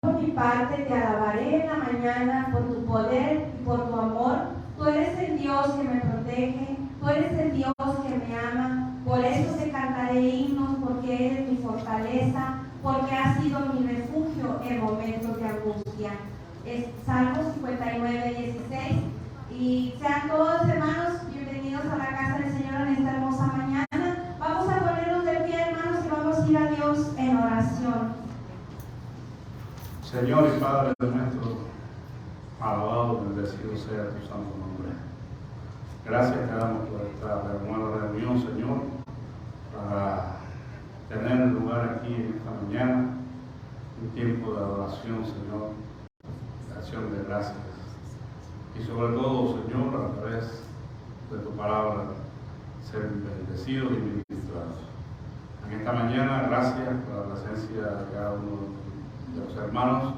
por mi parte te alabaré en la mañana por tu poder y por tu amor. Tú eres el Dios que me protege, tú eres el Dios que me ama. Por eso te cantaré himnos, porque eres mi fortaleza, porque has sido mi refugio en momentos de angustia. Es Salmo 59, 16. Y sean todos, hermanos, bienvenidos a la casa del Señor en esta hermosa mañana. Vamos a ponernos de pie, hermanos, y vamos a ir a Dios en oración. Señor y Padre nuestro, alabado y bendecido sea tu santo nombre. Gracias te damos por esta nueva reunión, Señor, para tener lugar aquí en esta mañana, un tiempo de adoración, Señor, de acción de gracias. Y sobre todo, Señor, a través de tu palabra, ser bendecidos y ministrados. En esta mañana, gracias por la presencia de cada uno de los hermanos,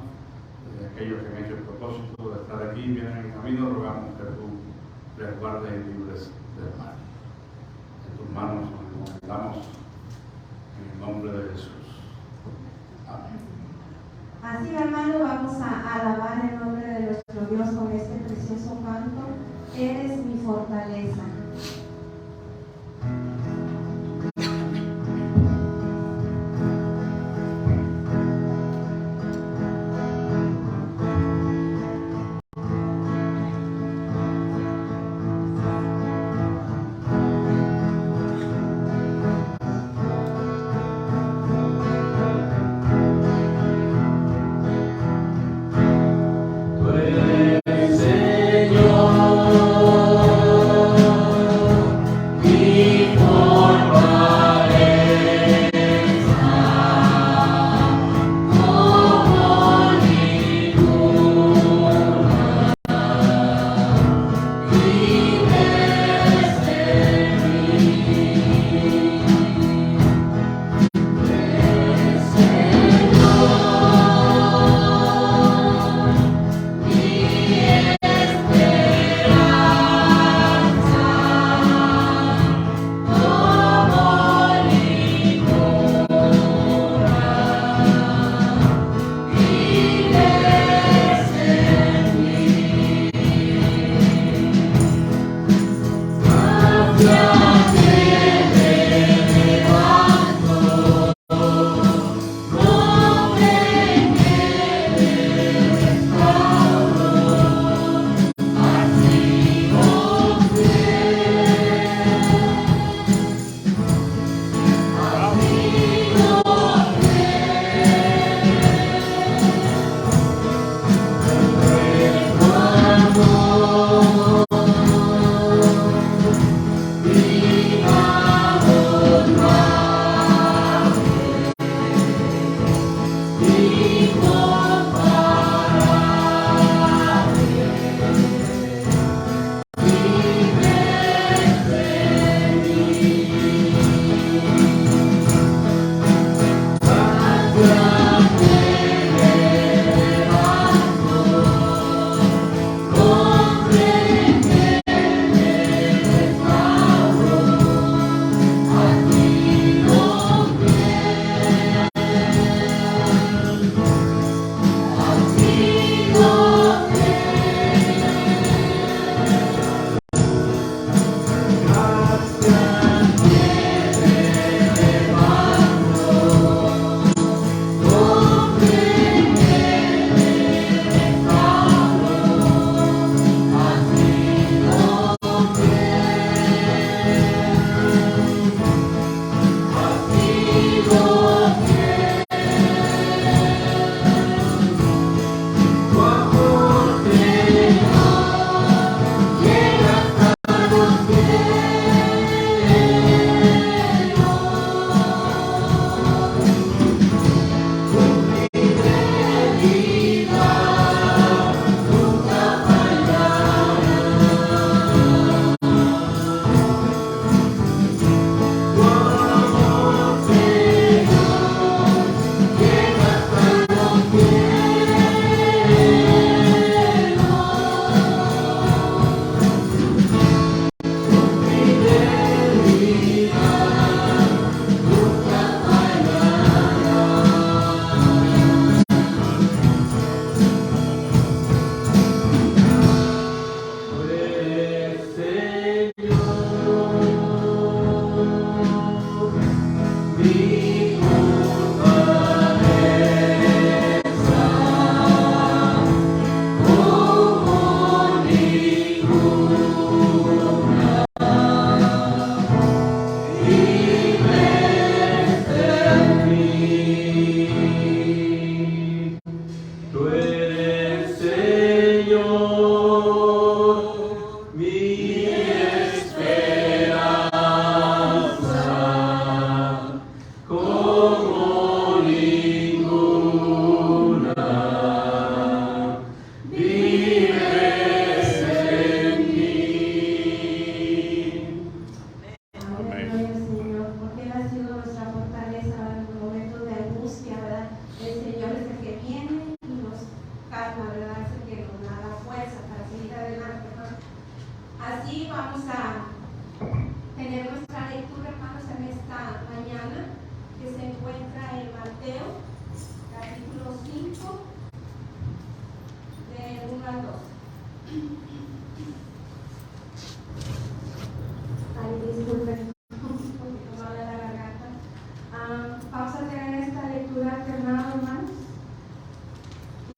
de aquellos que han hecho el propósito de estar aquí, vienen en el camino, rogamos que tú les guardes y libres del mal. En tus manos nos encomendamos en el nombre de Jesús. Amén. Así, hermano, vamos a alabar el nombre de nuestro Dios con este precioso canto. Eres mi fortaleza.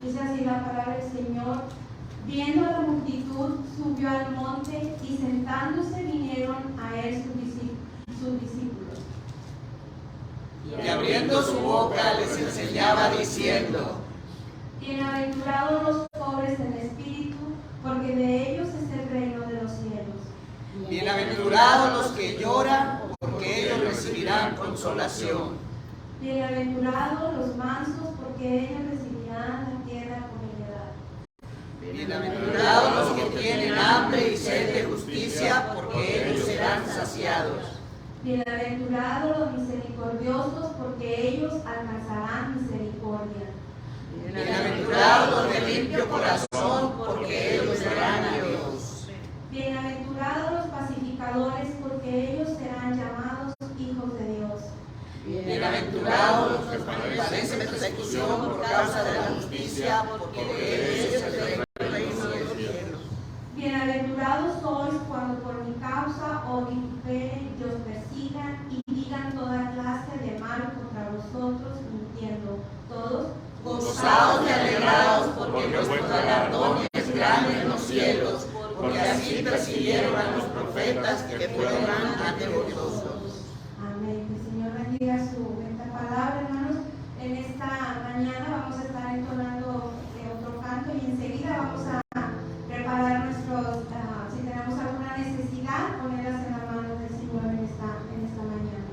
Dice así la palabra del Señor. Viendo a la multitud, subió al monte y sentándose vinieron a él sus discípulos. Y abriendo su boca les enseñaba diciendo: Bienaventurados los pobres en espíritu, porque de ellos es el reino de los cielos. Bienaventurados los que lloran, porque ellos recibirán consolación. Bienaventurados los mansos, porque ellos recibirán la tierra por heredad. Bienaventurados los que tienen hambre y sed de justicia, porque ellos serán saciados. Bienaventurados los misericordiosos, porque ellos alcanzarán misericordia. Bienaventurados los de limpio corazón, porque ellos verán a Dios. Bienaventurados los pacificadores, porque ellos serán llamados hijos de Dios. Bienaventurados los que padecen persecución por causa de la justicia, porque de ellos es el reino de los cielos. Bienaventurados sois cuando por mi causa os vituperen y os persigan y digan toda clase de mal contra vosotros, mintiendo. Todos Gozaos y alegraos, porque vuestro galardón es grande en los cielos, porque así persiguieron a los profetas que fueron antes de vosotros. Amén. Que el Señor bendiga esta palabra, hermanos. En esta mañana vamos a estar entonando otro canto y enseguida vamos a preparar nuestros, si tenemos alguna necesidad, ponerlas en las manos del Señor en esta mañana.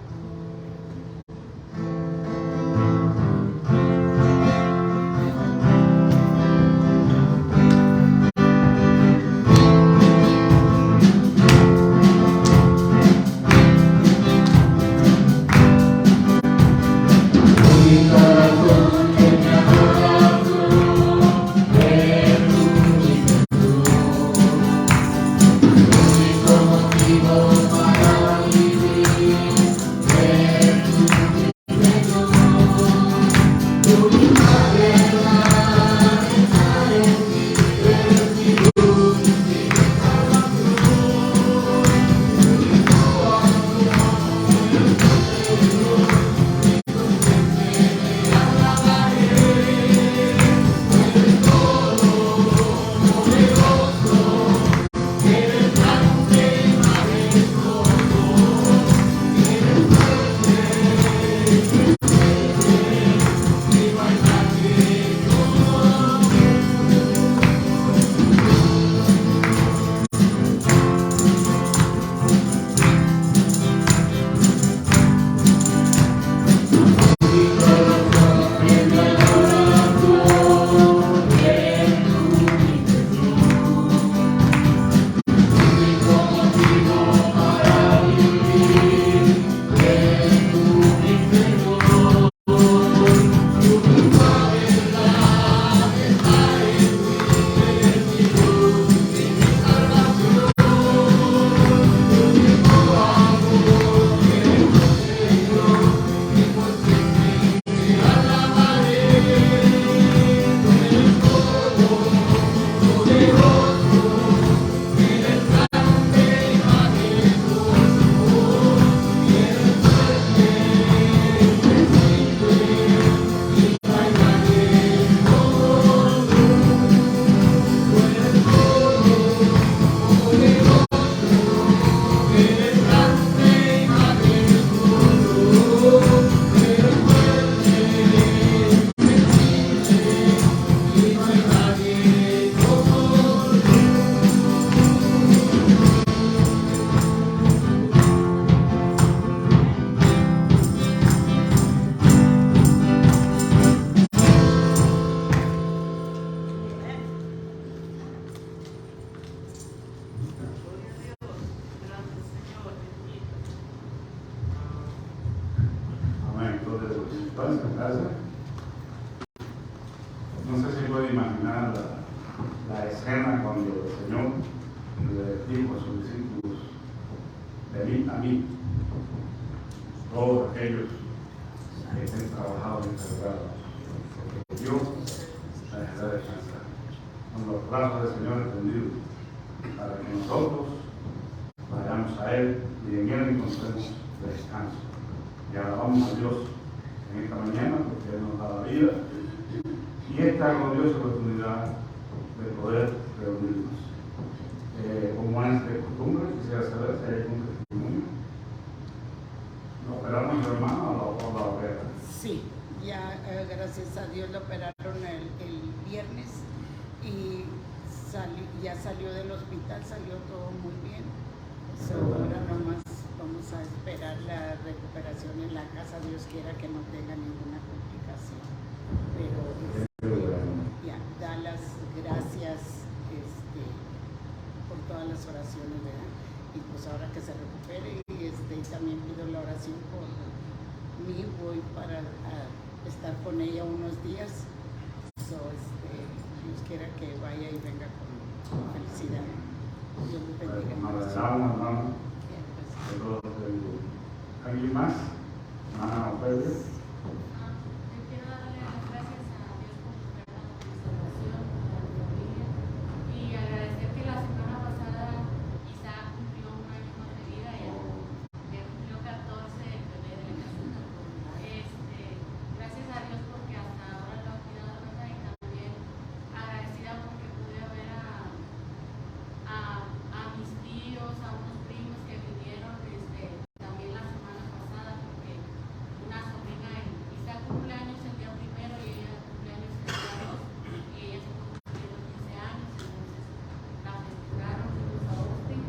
Gracias. No sé si puede imaginar la escena cuando el Señor le dijo a sus discípulos: venid a mí, todos aquellos que estén trabajados y cargados, porque yo les haré descansar. Con los brazos del Señor extendidos, para que nosotros vayamos a Él y en Él encontremos descanso. Y alabamos a Dios en esta mañana porque Él nos da la vida y esta gloriosa oportunidad de poder reunirnos. Como es de costumbre, quisiera saber si hay algún testimonio. ¿Lo operaron su hermano o la opera? Sí, ya gracias a Dios lo operaron el viernes y ya salió del hospital, salió todo muy bien. Ahora nomás vamos a esperar la recuperación en la casa, Dios quiera que no tenga ninguna complicación. Pero ya, da las gracias por todas las oraciones, ¿verdad? Y pues ahora que se recupere y también pido la oración por mí, voy para estar con ella unos días. Dios quiera que vaya y venga con felicidad. Dios me bendiga. ¿Alguien más? Ofelia. Yo quiero darle las gracias a Dios por su gran salvación, por la familia, y agradecer que la semana pasada Isaac cumplió un año más de vida, ya cumplió 14 el bebé de la casa. Gracias a Dios porque hasta ahora lo ha cuidado, ¿verdad? Y también agradecida porque pude ver a mis tíos, a unos primos que vinieron también la semana pasada, porque una sobrina, Isaac cumpleaños el día 1 y ella cumpleaños el día 2, y ella se fue cumpliendo 15 años, entonces la festejaron, fuimos a Austin,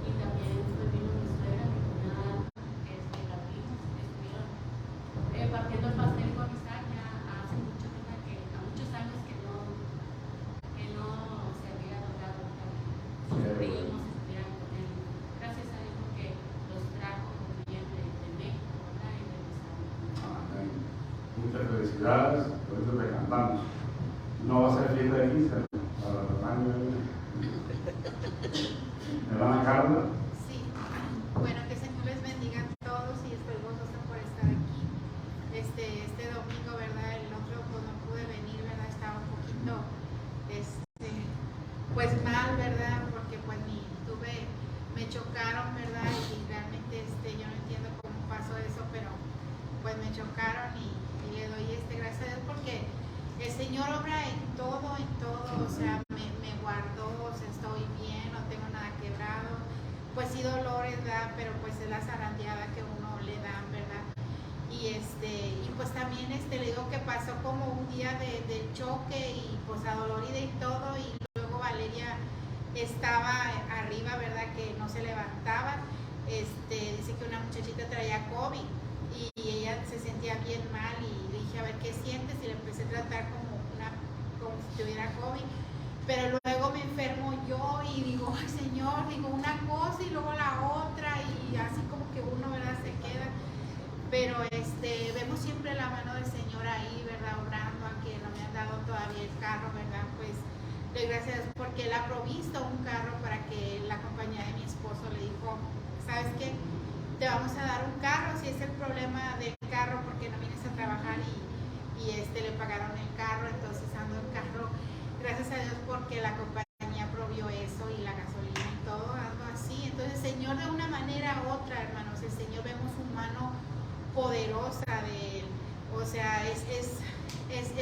y también vino mi suegra, mi cuñada, la vimos, estuvieron partiendo el pastel con Isaac. Ya hace mucho, ¿verdad? Que a muchos años que no se había logrado sus primos estuvieran con él. Gracias a Dios porque los trajo muy bien de México, ¿verdad? Y de mis Amén. Muchas felicidades, por eso te cantamos. No va a ser fiesta de 15 para los años. Hermana Carla. Sí, bueno, que el Señor les bendiga a todos y estoy gozosa por estar aquí. Este domingo, ¿verdad? El otro pues no pude venir, ¿verdad? Estaba un poquito, pues mal, ¿verdad? Porque pues me chocaron, ¿verdad? Y realmente yo no entiendo cómo pasó eso, pero pues me chocaron y le doy gracias a Dios porque el Señor obra en todo, o sea, me guardó, o sea, estoy bien, no tengo nada quebrado, pues sí dolores, ¿verdad? Pero pues es la zarandeada que uno le dan, ¿verdad? Y pues también le digo que pasó como un día de choque y pues adolorida y todo, y luego Valeria estaba arriba, ¿verdad? Que no se levantaba, dice que una muchachita traía COVID y ella se sentía bien mal y le dije a ver qué sientes y le empecé a tratar como si tuviera COVID, pero luego me enfermo yo y digo, ay Señor, digo una cosa y luego la otra y así como que uno, ¿verdad? Se queda, pero vemos siempre la mano del Señor ahí, ¿verdad? Obrando, aunque no me han dado todavía el carro, ¿verdad? Pues doy gracias porque Él ha provisto un carro para que la compañía de mi esposo le dijo, ¿sabes qué? Te vamos a dar un carro, si es el problema del carro porque no vienes a trabajar y le pagaron el carro, entonces ando en carro, gracias a Dios porque la compañía provió eso y la gasolina y todo, ando así. Entonces Señor, de una manera u otra, hermanos, el Señor vemos su mano poderosa de Él, o sea, el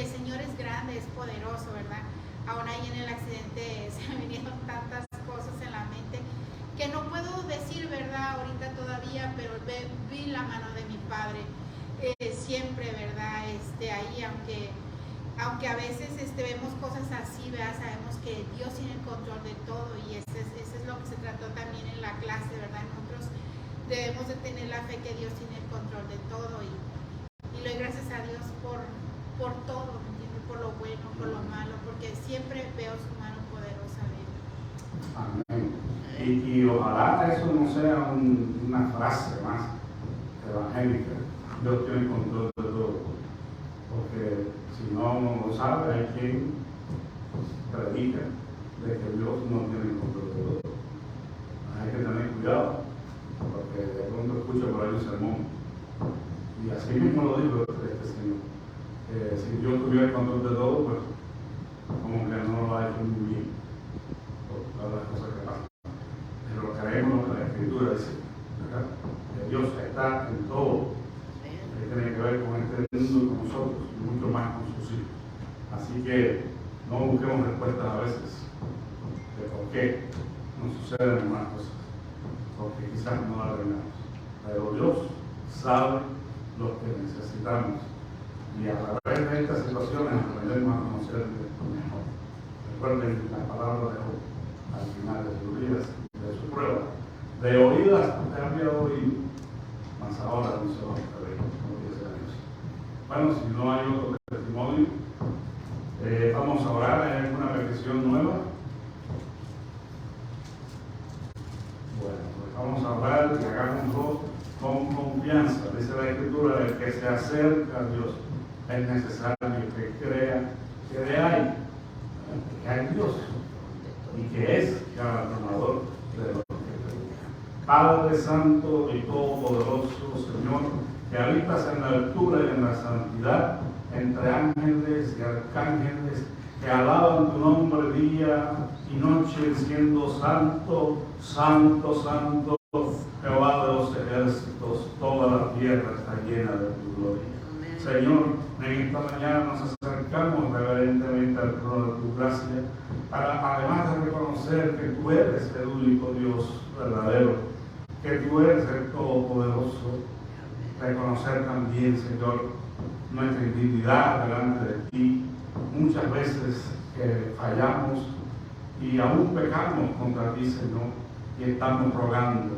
Señor es grande, es poderoso, ¿verdad? Aún ahí en el accidente se me vinieron tantas cosas en la mente que no puedo decir, ¿verdad? Ahorita todavía, pero vi la mano de mi Padre siempre, ¿verdad? Ahí, aunque a veces vemos cosas así, ¿verdad? Sabemos que Dios tiene el control de todo y ese es lo que se trató también en la clase, ¿verdad? Nosotros debemos de tener la fe que Dios tiene el control de todo y le doy gracias a Dios por todo, ¿me entiendes? Por lo bueno, por lo malo, porque siempre veo su mano poderosa de Él. Amén. Y ojalá eso no sea una frase más evangélica. Dios tiene el control de todo. Porque si no lo sabe, hay quien predica de que Dios no tiene el control de todo. Hay que tener cuidado, porque de pronto escucho por ahí un sermón. Y así mismo lo digo Señor. Si Dios tuviera el control de todo, pues como que no lo ha hecho muy bien por todas las cosas que pasan. Pero creemos lo que la Escritura dice, ¿verdad? Que Dios está en todo. Que tiene que ver con este mundo y con nosotros, y mucho más con sus hijos. Así que no busquemos respuestas a veces de por qué nos suceden algunas cosas, porque quizás no las tenemos. Pero Dios sabe lo que necesitamos y a través de estas situaciones aprendemos a conocerle mejor. Recuerden las palabras de Job al final de sus vidas, de su prueba. De oídas usted había oído, mas ahora no se va a ver, como dice Dios. Bueno, si no hay otro testimonio, vamos a orar. ¿Hay alguna petición nueva? Bueno, pues vamos a orar y hagámoslo con confianza. Dice la Escritura: el que se acerca a Dios es necesario que crea que hay Dios y que es galardonador de los que creen. Padre Santo y Todopoderoso, Señor, que habitas en la altura y en la santidad, entre ángeles y arcángeles, que alaban tu nombre día y noche, diciendo: Santo, Santo, Santo, Jehová de los ejércitos, toda la tierra está llena de tu gloria. Señor, en esta mañana nos acercamos reverentemente al trono de tu gracia, para, además de reconocer que tú eres el único Dios verdadero, que tú eres el Todopoderoso, reconocer también, Señor, nuestra indignidad delante de ti. Muchas veces fallamos y aún pecamos contra ti, Señor, y estamos rogando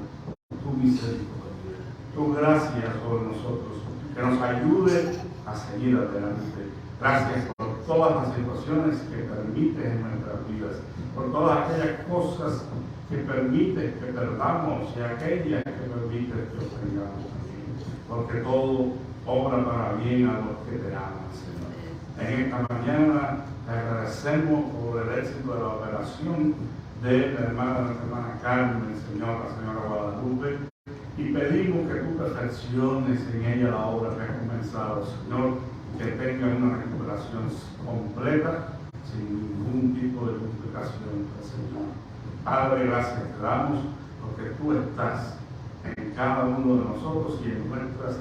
tu misericordia, tu gracia sobre nosotros, que nos ayude a seguir adelante. Gracias por todas las situaciones que permites en nuestras vidas, por todas aquellas cosas que permites que perdamos y aquellas que permites que obtengamos también, porque todo obra para bien a los que te aman, Señor. En esta mañana te agradecemos por el éxito de la operación de nuestra hermana Carmen, Señor, la señora Guadalupe, y pedimos que tú perfecciones en ella la obra que has comenzado, Señor, que tenga una recuperación completa, sin ningún tipo de complicación, Señor. Padre, gracias te damos porque tú estás en cada uno de nosotros y en nuestras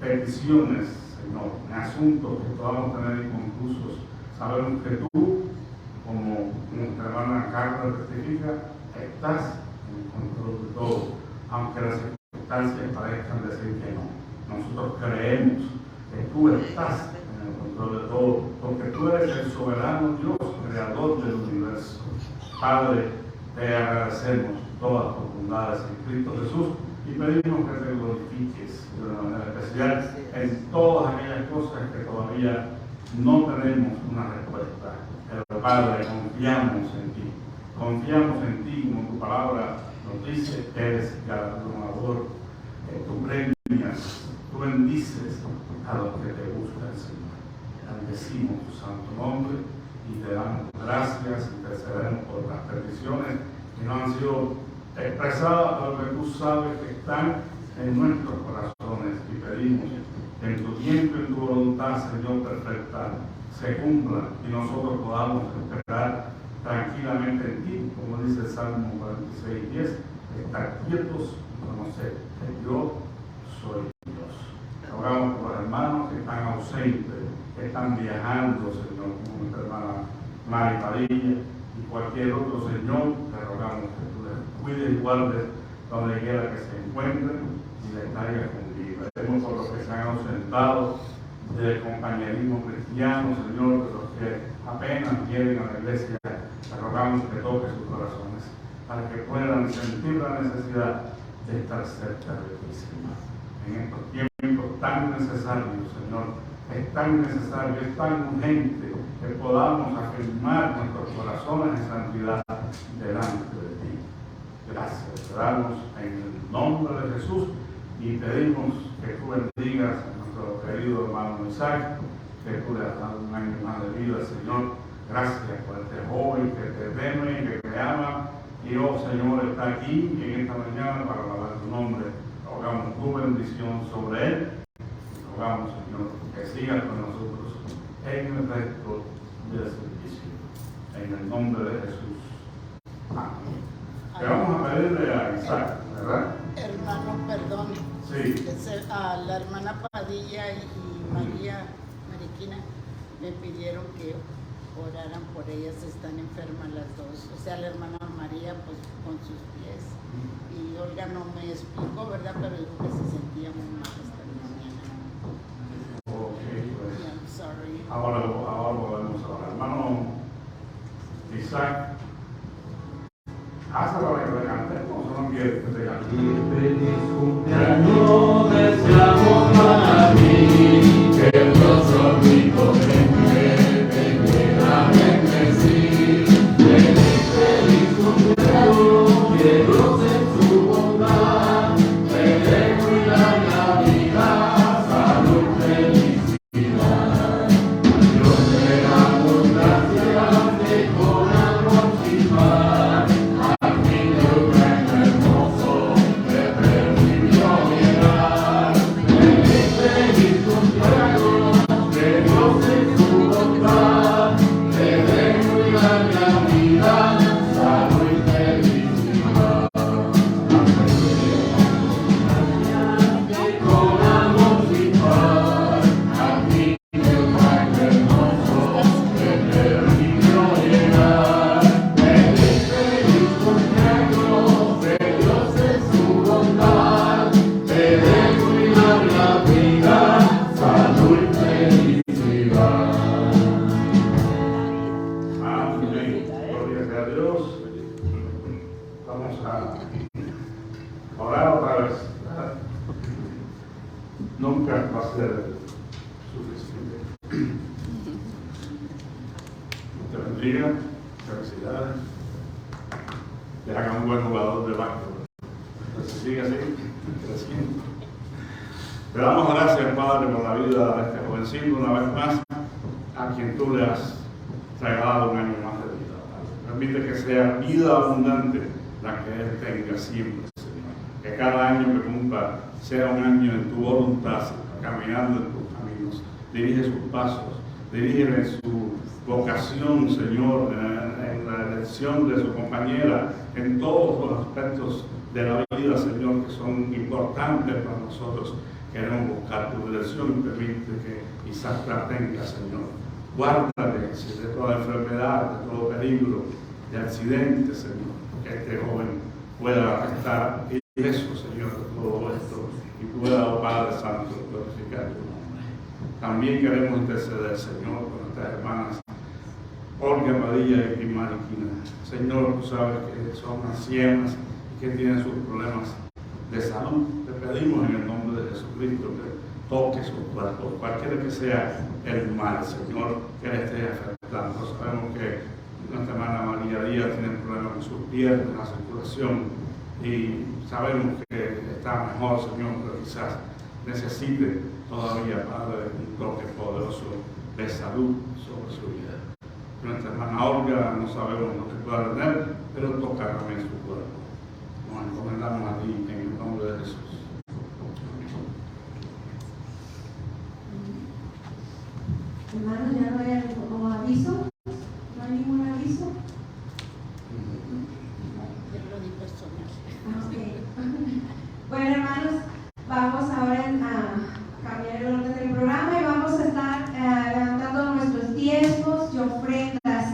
peticiones, Señor, en asuntos que podamos tener inconclusos. Sabemos que tú, como nuestra hermana Carla testifica, estás en el control de todo, aunque las circunstancias parezcan decir que no. Nosotros creemos que tú estás en el control de todo, porque tú eres el soberano Dios, creador del universo. Padre, te agradecemos todas tus bondades en Cristo Jesús y pedimos que te glorifiques de una manera especial en todas aquellas cosas que todavía no tenemos una respuesta. Pero Padre, confiamos en ti, como tu palabra nos dice, que eres galardonador, que tú premias, tú bendices a los que te buscan, Señor. Bendecimos tu santo nombre y te damos gracias, intercedemos por las peticiones que no han sido expresadas, pero que tú sabes que están en nuestros corazones, y pedimos que en tu tiempo y en tu voluntad, Señor, perfecta, se cumpla y nosotros podamos esperar tranquilamente en ti, como dice el Salmo 46:10, estar quietos y conocer que yo soy Dios. Rogamos por los hermanos que están ausentes, que están viajando, Señor, como nuestra hermana Mari Padilla y cualquier otro, Señor, te rogamos que tú les cuides y guardes donde quiera que se encuentren y les traigas con vida. Pedimos por los que se han ausentado del compañerismo cristiano, Señor, de los que apenas vienen a la iglesia, te rogamos que toques sus corazones para que puedan sentir la necesidad de estar cerca de ti, Señor. En estos tiempos tan necesarios, Señor, es tan necesario, es tan urgente que podamos afirmar nuestros corazones en santidad delante de ti. Gracias, te damos en el nombre de Jesús y pedimos que tú bendigas a nuestro querido hermano Isaac, que tú le has dado un año más de vida, Señor. Gracias por este joven que te teme, que te ama, y Señor, está aquí y en esta mañana para alabar tu nombre. Rogamos tu bendición sobre él. Rogamos, Señor, que sigas con nosotros en el resto del servicio. En el nombre de Jesús. Amén. Le vamos a pedirle a Isaac, ¿verdad? Hermano, perdón. Sí. A la hermana Padilla y María Mariquina me pidieron que oraran por ellas, están enfermas las dos. O sea, la hermana María pues con sus pies. Y Olga no me explicó, ¿verdad? Pero dijo que se sentía muy mal esta mañana. Ok, pues. Yeah, I'm sorry. Ahora podemos hablar. Hermano Isaac, hazlo para que le cantemos, no quieres que te cante. Feliz cumpleaños deseamos para ti, que Dios omnipotente te quiera bendecir. Feliz cumpleaños, que Dios en su bondad te dé muy larga vida, salud, felicidad. Dios te damos gracias de corazón sin par, al niño tan hermoso te permitió llegar. Feliz cumpleaños, que Dios en su bondad te dé muy larga vida, salud y felicidad. De corazón sin par, al niño tan hermoso te permitió llegar. Feliz cumpleaños, que Dios en su bondad te dé muy larga vida, salud y felicidad. Amén. Gloria sea a Dios. Vamos a orar otra vez. Nunca va a ser suficiente. Te bendiga. Felicidades. Te haga un buen jugador de básquetbol. Entonces sigue así, creciendo. Te damos gracias, Padre, por la vida de este jovencito una vez más, a quien tú le has regalado un año más de vida, Padre. Permite que sea vida abundante la que él tenga siempre, Señor. Que cada año que cumpla sea un año en tu voluntad, Señor, caminando en tus caminos. Dirige sus pasos, dirige su vocación, Señor, en la elección de su compañera, en todos los aspectos de la vida, Señor, que son importantes para nosotros. Queremos buscar tu dirección y permite que Isaac la tenga, Señor. Guárdale de toda enfermedad, de todo peligro, de accidentes, Señor. Que este joven pueda estar ileso, Señor, de todo esto y pueda, oh Padre Santo, glorificar tu nombre. También queremos interceder, Señor, con nuestras hermanas Olga Padilla y Mariquina. Señor, tú sabes que son ancianas y que tienen sus problemas de salud. Te pedimos en el nombre de Jesucristo que toque sus cuerpos, cualquiera que sea el mal, Señor, que le esté afectando. Sabemos que nuestra hermana María Díaz tiene problemas con sus piernas, la circulación, y sabemos que está mejor, Señor, pero quizás necesite todavía, Padre, un toque poderoso de salud sobre su vida. Nuestra hermana Olga no sabemos lo que pueda tener, pero toca también su cuerpo. Nos encomendamos a ti en el nombre de Jesús. Hermanos, ya no hay como aviso. No hay ningún aviso. Yo lo di personal. Ok. Bueno, hermanos, vamos ahora a cambiar el orden del programa y vamos a estar levantando nuestros diezmos y ofrendas.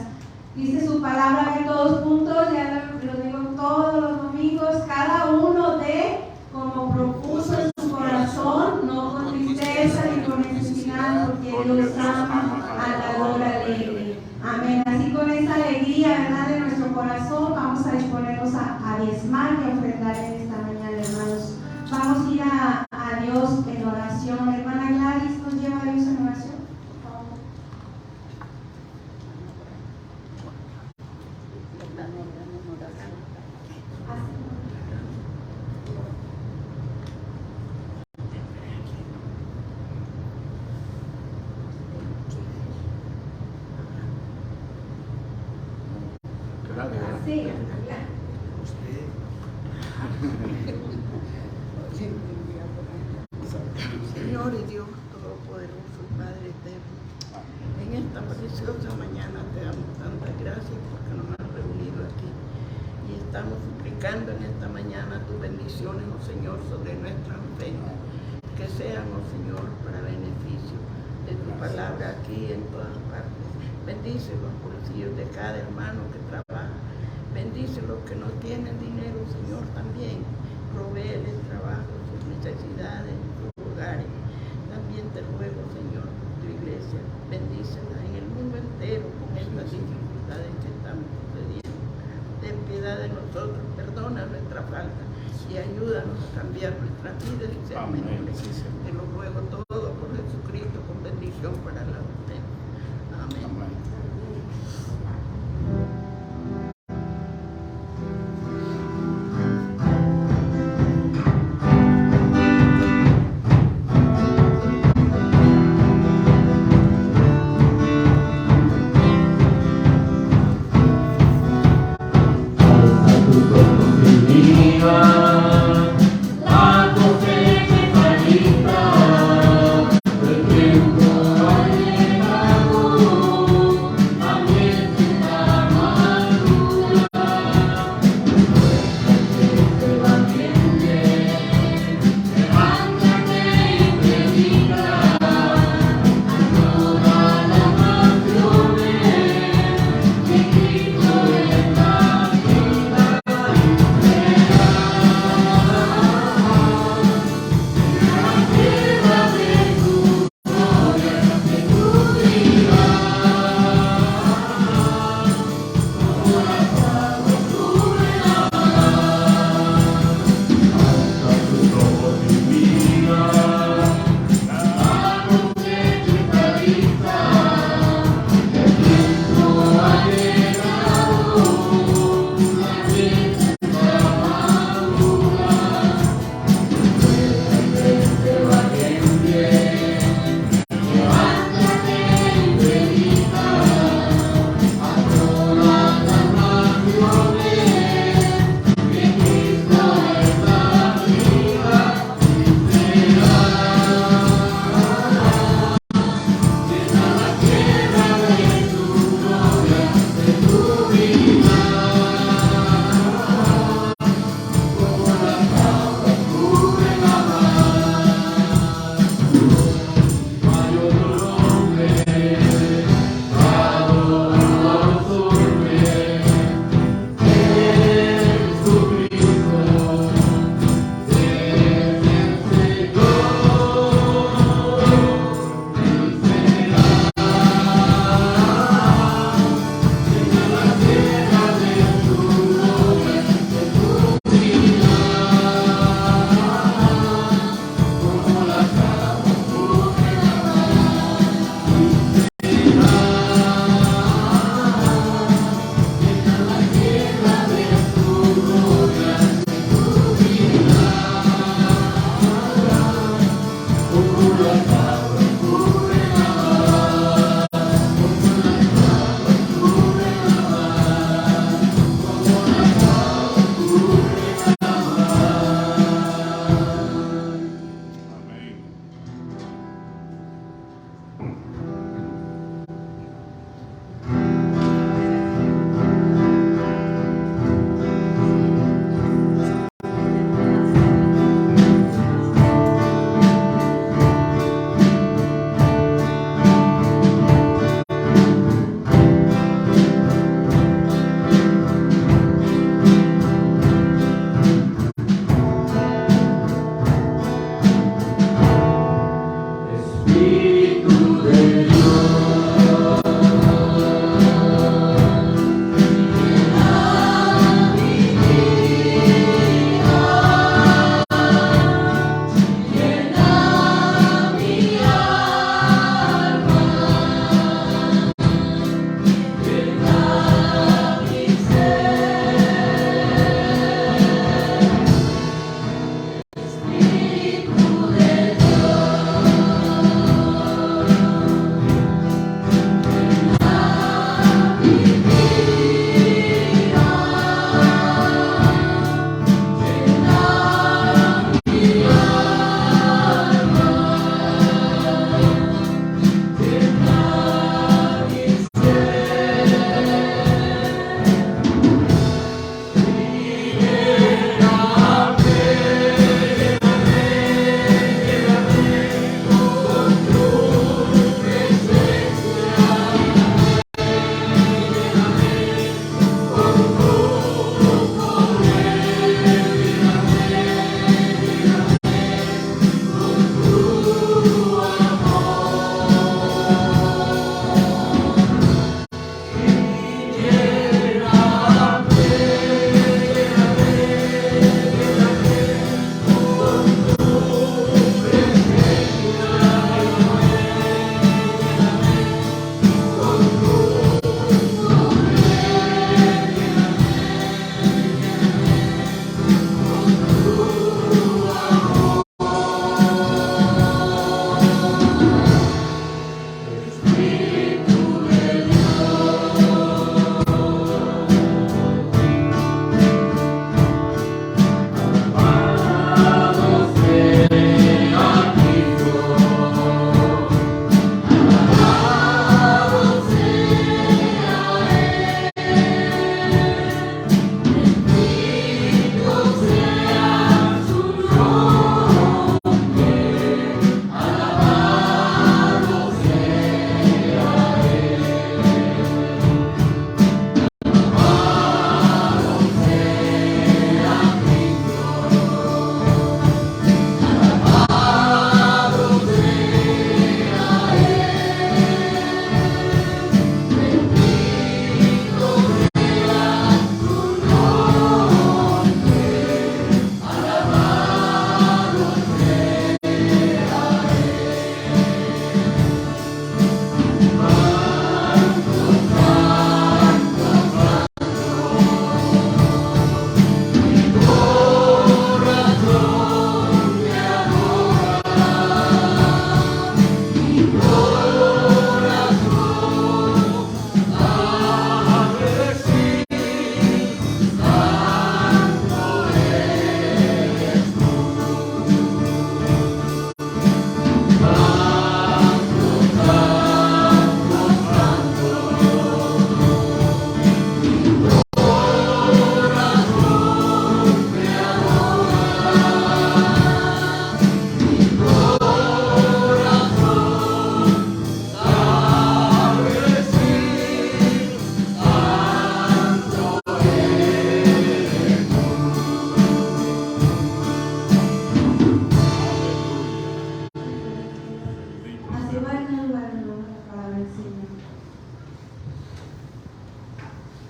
Dice su palabra que todos juntos, ya lo digo todos los domingos, cada uno dé como propuso en su corazón, no con tristeza ni con necesidad, porque Dios ama al dador alegre. Amén. Así con esa alegría, ¿verdad?, de nuestro corazón, vamos a disponernos a diezmar y a ofrendar en esta mañana, hermanos. Vamos a ir a Dios en oración. Hermana Gladys, ¿nos lleva a Dios en oración? Por favor. Sí. Señor y Dios Todopoderoso, Padre eterno, en esta preciosa mañana te damos tantas gracias porque nos has reunido aquí y estamos suplicando en esta mañana tus bendiciones, oh Señor, sobre nuestras ofrendas, que sean, oh Señor, para beneficio de tu palabra aquí en todas partes. Bendice los bolsillos de cada hermano que trabaja. Bendice los que no tienen dinero, Señor, también. Provéeles trabajo, sus necesidades, sus hogares. También te ruego, Señor, por tu iglesia. Bendícela en el mundo entero con estas dificultades que estamos sucediendo. Ten piedad de nosotros, perdona nuestra falta y ayúdanos a cambiar nuestras vidas y ser Amén. mejores. Sí, Señor. Te lo ruego todo por Jesucristo con bendición para la usted. Amén. Amén. La cosecha está lista, el tiempo ha llegado, también está madura. Fuerte valiente, levántate y predica a todas las naciones que Cristo es la vida.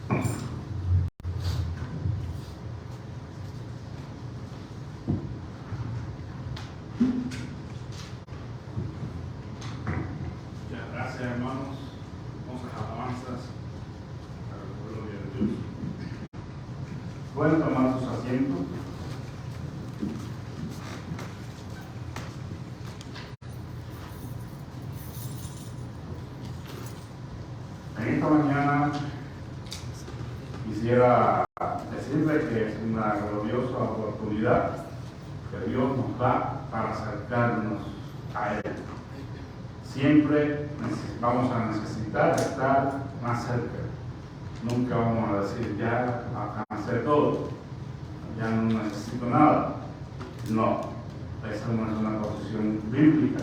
Muchas gracias, hermanos. Hermosas alabanzas para la gloria de Dios. Pueden tomar sus asientos. En esta mañana quisiera decirle que es una gloriosa oportunidad que Dios nos da para acercarnos a Él. Siempre vamos a necesitar estar más cerca. Nunca vamos a decir, ya alcancé todo, ya no necesito nada. No, esa no es una posición bíblica,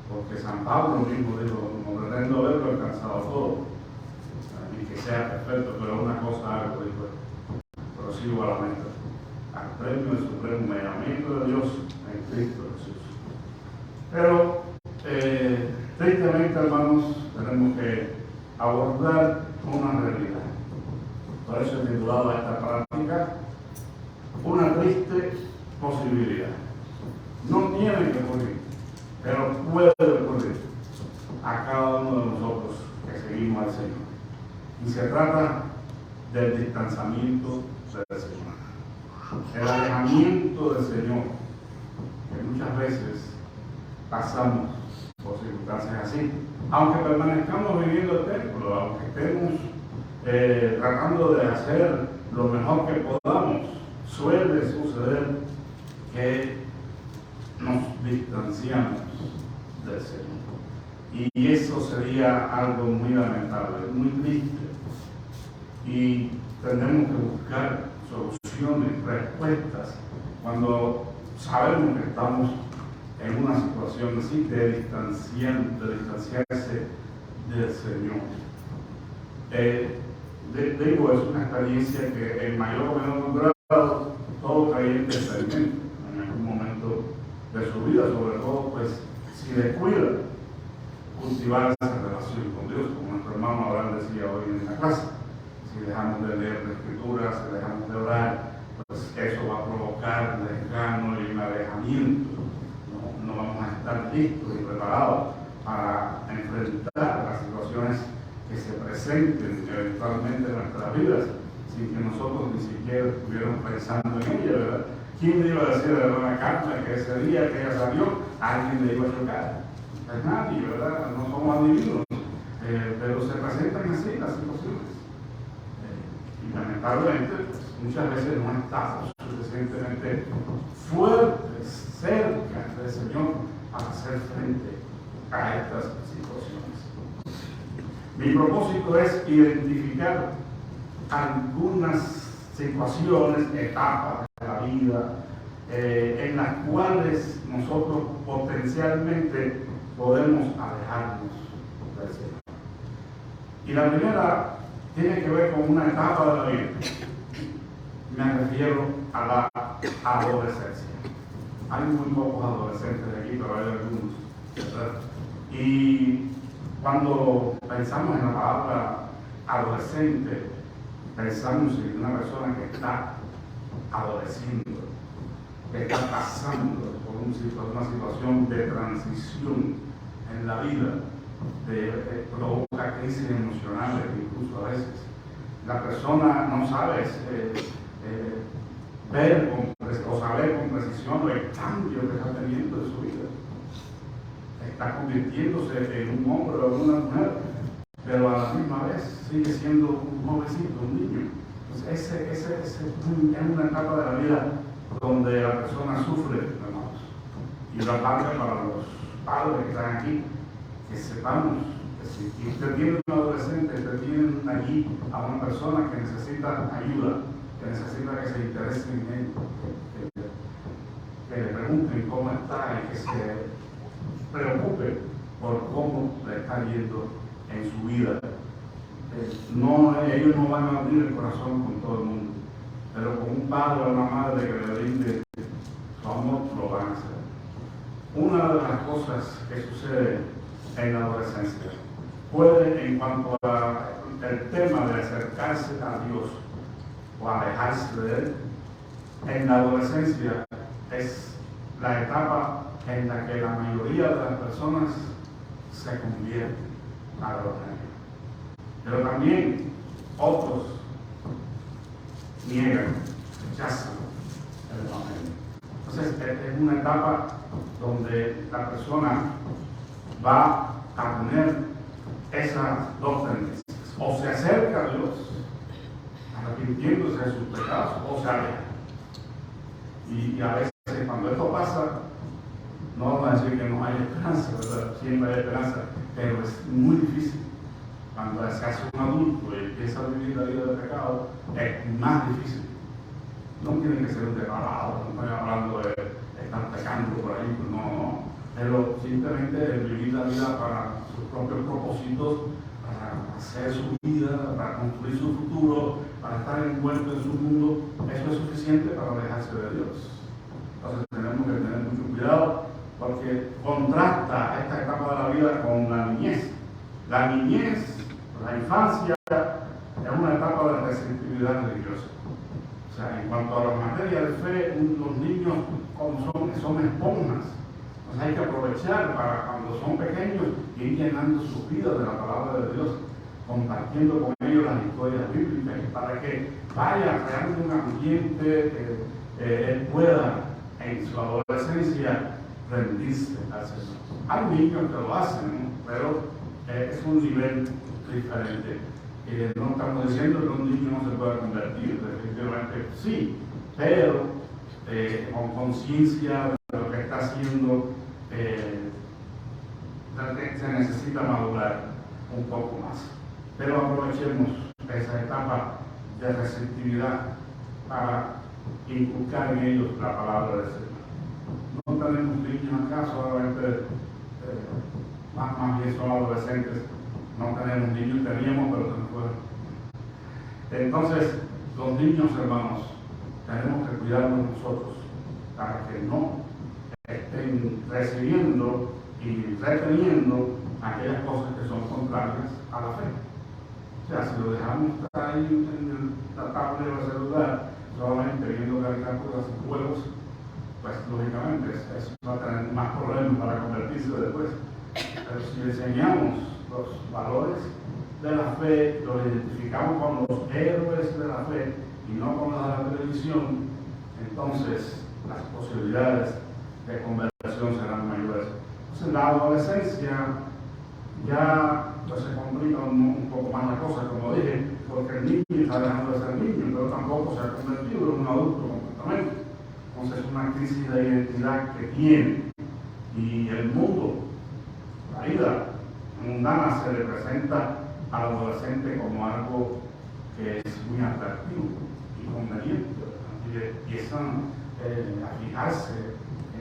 porque San Pablo mismo dijo, no pretendo haberlo alcanzado todo, y que sea perfecto, pero una cosa hago, dijo, prosigo a la meta, al premio del supremo llamamiento de Dios en Cristo Jesús. Pero tristemente, hermanos, tenemos que abordar una realidad. Por eso he titulado a esta práctica una triste posibilidad. No tiene que ocurrir, pero puede ocurrir a cada uno de nosotros que seguimos al Señor. Y se trata del distanciamiento del Señor, el alejamiento del Señor, que muchas veces pasamos por circunstancias así, aunque permanezcamos viviendo el templo, aunque estemos tratando de hacer lo mejor que podamos, suele suceder que nos distanciamos del Señor. Y eso sería algo muy lamentable, muy triste. Y tenemos que buscar soluciones, respuestas, cuando sabemos que estamos en una situación así de distanciarse del Señor. Digo, es una experiencia que en mayor o menor grado todo creyente experimenta en algún momento de su vida, sobre todo pues si descuida cultivar esa relación con Dios, como nuestro hermano Abraham decía hoy en la clase. Si dejamos de leer la Escritura, si dejamos de orar, pues eso va a provocar un desgano y un alejamiento. No vamos a estar listos y preparados para enfrentar las situaciones que se presenten eventualmente en nuestras vidas, sin que nosotros ni siquiera estuviéramos pensando en ella, ¿verdad? ¿Quién le iba a decir a la hermana Carla que ese día que ella salió, alguien le iba a chocar? Pues nadie, ¿verdad? No somos adivinos, pero se presentan así las situaciones. Y lamentablemente, pues, muchas veces no estamos suficientemente fuertes, cerca del Señor, para hacer frente a estas situaciones. Mi propósito es identificar algunas situaciones, etapas de la vida, en las cuales nosotros potencialmente podemos alejarnos del Señor. Y la primera tiene que ver con una etapa de la vida. Me refiero a la adolescencia. Hay muy pocos adolescentes aquí, pero hay algunos, ¿verdad? Y cuando pensamos en la palabra adolescente, pensamos en una persona que está adoleciendo, que está pasando por una situación de transición en la vida, provoca crisis emocionales, incluso a veces. La persona no sabe ver o saber con precisión el cambio que está teniendo en su vida. Está convirtiéndose en un hombre o en una mujer, pero a la misma vez sigue siendo un jovencito, un niño. Entonces, es una etapa de la vida donde la persona sufre, hermanos. Y la parte para los padres que están aquí, que sepamos que si usted tiene un adolescente, usted tiene allí a una persona que necesita ayuda, que necesita que se interese en él, que le pregunten cómo está y que se preocupe por cómo le está yendo en su vida. Ellos no van a abrir el corazón con todo el mundo, pero con un padre o una madre que le brinde su amor, lo van a hacer. Una de las cosas que sucede en la adolescencia, puede, en cuanto al tema de acercarse a Dios o alejarse de Él, en la adolescencia es la etapa en la que la mayoría de las personas se convierten al Evangelio. Pero también otros niegan, rechazan el Evangelio. Entonces es una etapa donde la persona va a tener esas dos tendencias. O se acerca a Dios, arrepintiéndose de sus pecados, o se aleja. Y a veces cuando esto pasa, no vamos a decir que no hay esperanza, ¿verdad? Siempre hay esperanza, pero es muy difícil. Cuando se hace un adulto y empieza a vivir la vida de pecado, es más difícil. No tiene que ser un declarado, no estoy hablando de estar pecando por ahí, no. Pero simplemente vivir la vida para sus propios propósitos, para hacer su vida, para construir su futuro, para estar envuelto en su mundo, eso es suficiente para alejarse de Dios. Entonces tenemos que tener mucho cuidado porque contrasta esta etapa de la vida con la niñez. La niñez, la infancia, es una etapa de receptividad religiosa. O sea, en cuanto a la materia de fe, los niños como son esponjas. Entonces hay que aprovechar para cuando son pequeños ir llenando sus vidas de la palabra de Dios, compartiendo con ellos las historias bíblicas, para que vaya creando un ambiente que él pueda en su adolescencia rendirse al Señor. Hay niños que lo hacen, ¿no? Pero es un nivel diferente. No estamos diciendo que un niño no se pueda convertir, definitivamente sí, pero con conciencia de lo que está haciendo, se necesita madurar un poco más. Pero aprovechemos esa etapa de receptividad para inculcar en ellos la palabra del Señor. No tenemos niños acá, solamente más bien son adolescentes. No tenemos niños, teníamos, pero se nos fueron. Entonces, los niños, hermanos, tenemos que cuidarnos nosotros para que no estén recibiendo y reteniendo aquellas cosas que son contrarias a la fe. O sea, si lo dejamos ahí en la tablet o el celular, solamente viendo caricaturas y juegos, pues lógicamente eso va a tener más problemas para convertirse después. Pero si le enseñamos los valores de la fe, los identificamos con los héroes de la fe y no con los de la televisión, entonces las posibilidades de conversión serán mayores. Entonces, en la adolescencia ya pues, se complica un poco más la cosa, como dije, porque el niño está dejando de ser niño, pero tampoco se ha convertido en un adulto completamente. Entonces, es una crisis de identidad que tiene, y el mundo, la vida mundana, se le presenta al adolescente como algo que es muy atractivo y conveniente, y empiezan a fijarse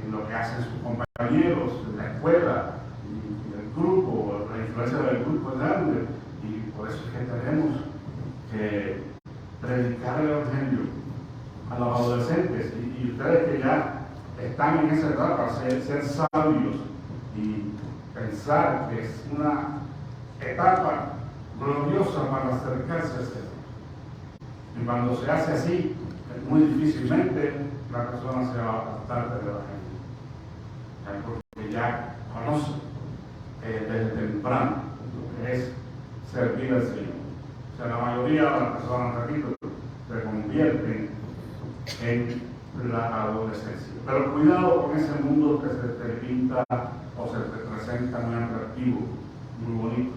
en lo que hacen sus compañeros, en la escuela y el grupo, la influencia del grupo es grande, y por eso es que tenemos que predicar el Evangelio a los adolescentes, y ustedes que ya están en esa etapa, ser sabios y pensar que es una etapa gloriosa para acercarse al Señor. Y cuando se hace así, muy difícilmente la persona se va a apartar del Evangelio, porque ya conoce desde temprano lo que es servir al Señor. O sea, la mayoría de las personas, repito, se convierten en la adolescencia. Pero cuidado con ese mundo que se te pinta o se te presenta muy atractivo, muy bonito,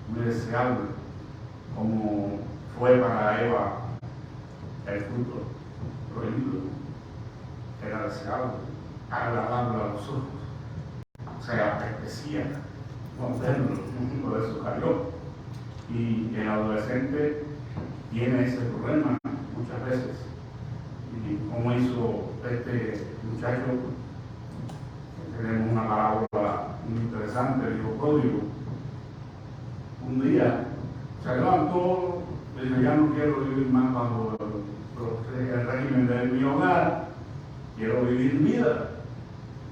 muy deseable, como fue para Eva el fruto prohibido. Era deseable, agradable a los ojos, se apetecía verlo, por eso cayó. Y el adolescente tiene ese problema muchas veces. Y como hizo este muchacho, tenemos una parábola muy interesante, el hijo pródigo. Un día se levantó y dijo: ya no quiero vivir más bajo el régimen de mi hogar, quiero vivir vida.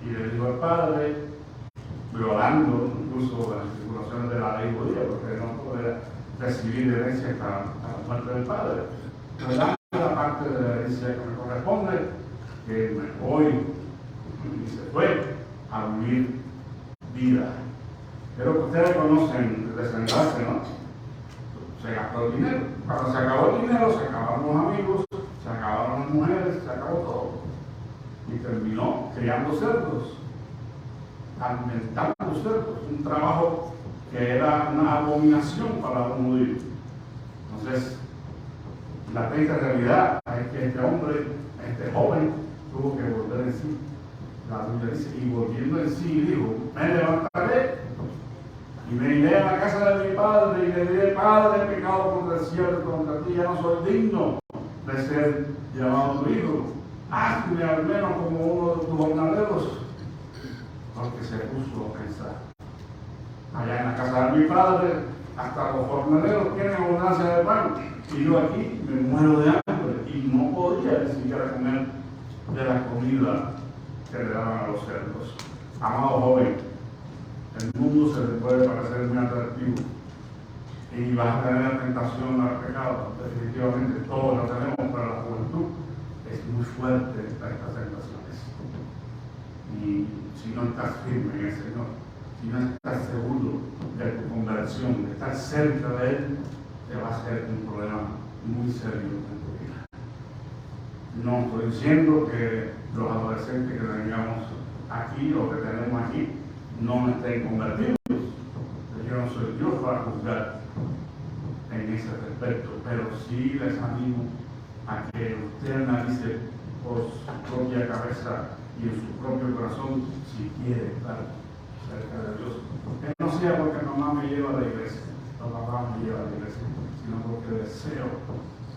Y le dijo al padre, violando incluso las estipulaciones de la ley judía, porque no podía recibir herencia hasta la muerte del padre. Pero dame la parte de la herencia que me corresponde, que me voy y se fue a vivir vida. Pero que ustedes conocen el desenlace, ¿no? Se gastó el dinero. Cuando se acabó el dinero, se acabaron los amigos, se acabaron las mujeres, se acabó todo. Y terminó criando cerdos, alimentando cerdos, un trabajo que era una abominación para un judío. Entonces, la triste realidad es que este hombre, este joven, tuvo que volver en sí. La Biblia dice, y volviendo en sí, dijo, me levantaré y me iré a la casa de mi padre y le diré, Padre, he pecado contra el cielo y contra ti, ya no soy digno de ser llamado tu hijo. Hazme al menos como uno de tus jornaleros. Porque se puso a pensar. Allá en la casa de mi padre, hasta los jornaleros tienen abundancia de pan. Y yo aquí me muero de hambre y no podía ni siquiera comer de la comida que le daban a los cerdos. Amado joven, el mundo se le puede parecer muy atractivo y vas a tener la tentación al pecado. Definitivamente todos lo tenemos, pero la juventud es muy fuerte estas tentaciones. Y si no estás firme en el Señor, si no estás seguro de tu conversión, de estar cerca de Él, te va a ser un problema muy serio en tu vida. No estoy diciendo que los adolescentes que tengamos aquí o que tenemos aquí no estén convertidos. Yo no soy Dios para juzgar en ese respecto, pero sí les animo a que usted analice por su propia cabeza y en su propio corazón si quiere estar cerca de Dios. Que no sea porque mamá me lleva a la iglesia, o papá me lleva a la iglesia, sino porque deseo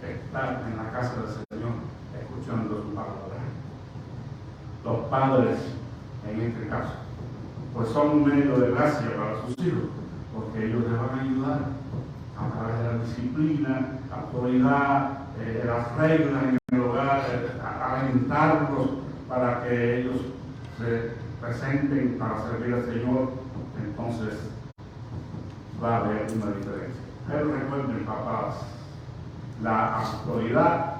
estar en la casa del Señor escuchando su palabra. Los padres, en este caso, pues son un medio de gracia para sus hijos, porque ellos les van a ayudar a través de la disciplina, la autoridad, las reglas en el hogar, a alentarlos para que ellos se presenten para servir al Señor. Entonces va a haber una diferencia. Pero recuerden, papás, la autoridad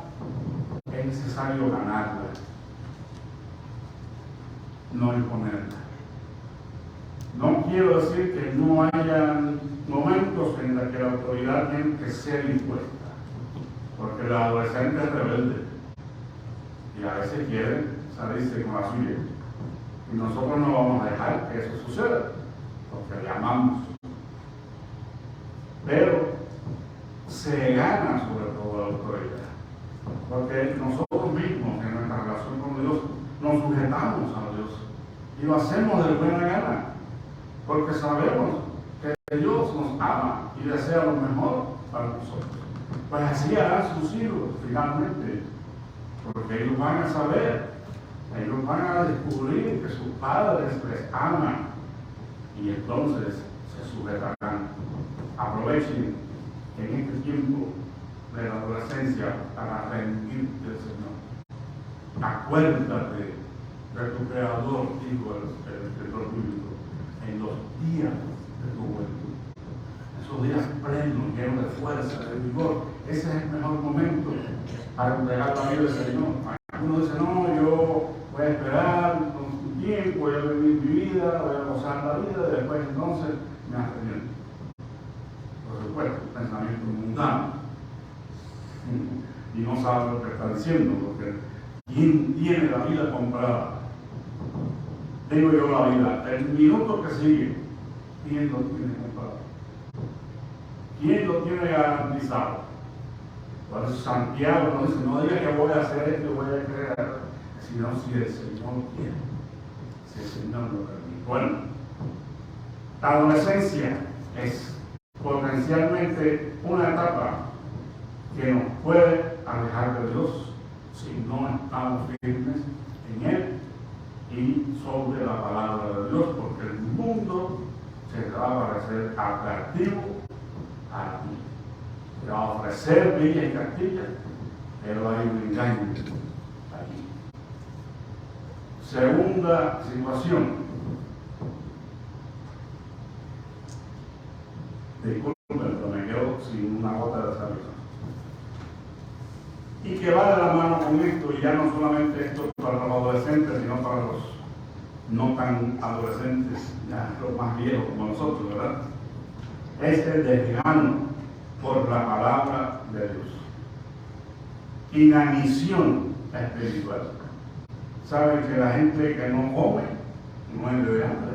es necesario ganarla, no imponerla. No quiero decir que no haya momentos en los que la autoridad tiene que ser impuesta, porque la adolescente es rebelde y a veces quiere salirse con la suya. Y nosotros no vamos a dejar que eso suceda, porque le amamos. Pero se gana sobre todo la autoridad, porque nosotros mismos en nuestra relación con Dios nos sujetamos a Dios y lo hacemos de buena gana, porque sabemos que Dios nos ama y desea lo mejor para nosotros. Pues así harán sus hijos finalmente, porque ellos van a saber, ellos van a descubrir que sus padres les aman y entonces se sujetarán. Aprovechen en este tiempo de la adolescencia para rendirte al Señor. Acuérdate de tu Creador, dijo el escritor bíblico, en los días de tu juventud. Esos días plenos, llenos de fuerza, de vigor. Ese es el mejor momento para entregar la vida al Señor. Uno dice, no, yo voy a esperar un tiempo, voy a vivir mi vida, voy a gozar la vida, y después entonces me arrepiento. Por supuesto, pensamiento mundano. Y no sabe lo que está diciendo, porque ¿quién tiene la vida comprada? Digo yo la vida, el minuto que sigue, ¿quién lo tiene comprado? ¿Quién lo tiene garantizado? Por eso Santiago nos dice, no diga que voy a hacer esto, voy a creer, sino si el Señor quiere, si el Señor lo permite. Bueno, la adolescencia es potencialmente una etapa que nos puede alejar de Dios si no estamos firmes en Él y sobre la palabra de Dios, porque el mundo se te va a parecer atractivo a ti. Te va a ofrecer villas y castillas, pero hay un engaño allí. Segunda situación. disculpen, pero me quedo sin una gota de saliva. Y que va de la mano con esto, y ya no solamente esto para los adolescentes, sino para los no tan adolescentes, ya los más viejos como nosotros, ¿verdad? Es el desgano por la palabra de Dios. Inanición espiritual. Saben que la gente que no come muere de hambre,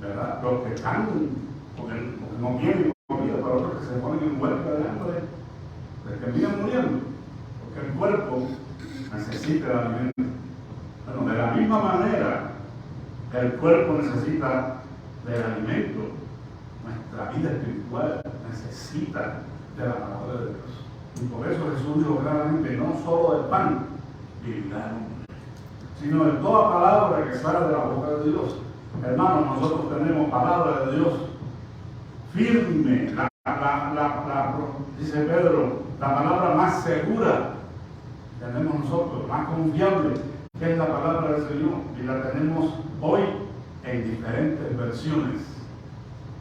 ¿verdad? Los que están, porque no tienen comida, pero los que se ponen en huelga de hambre, se terminan muriendo, porque el cuerpo necesita el alimento. Bueno, de la misma manera que el cuerpo necesita del alimento, nuestra vida espiritual necesita de la palabra de Dios. Y por eso Jesús dijo claramente, no solo del pan vivirá el hombre, sino de toda palabra que sale de la boca de Dios. Hermanos, nosotros tenemos palabra de Dios firme, dice Pedro, la palabra más segura tenemos nosotros, más confiable, que es la palabra del Señor, y la tenemos hoy en diferentes versiones.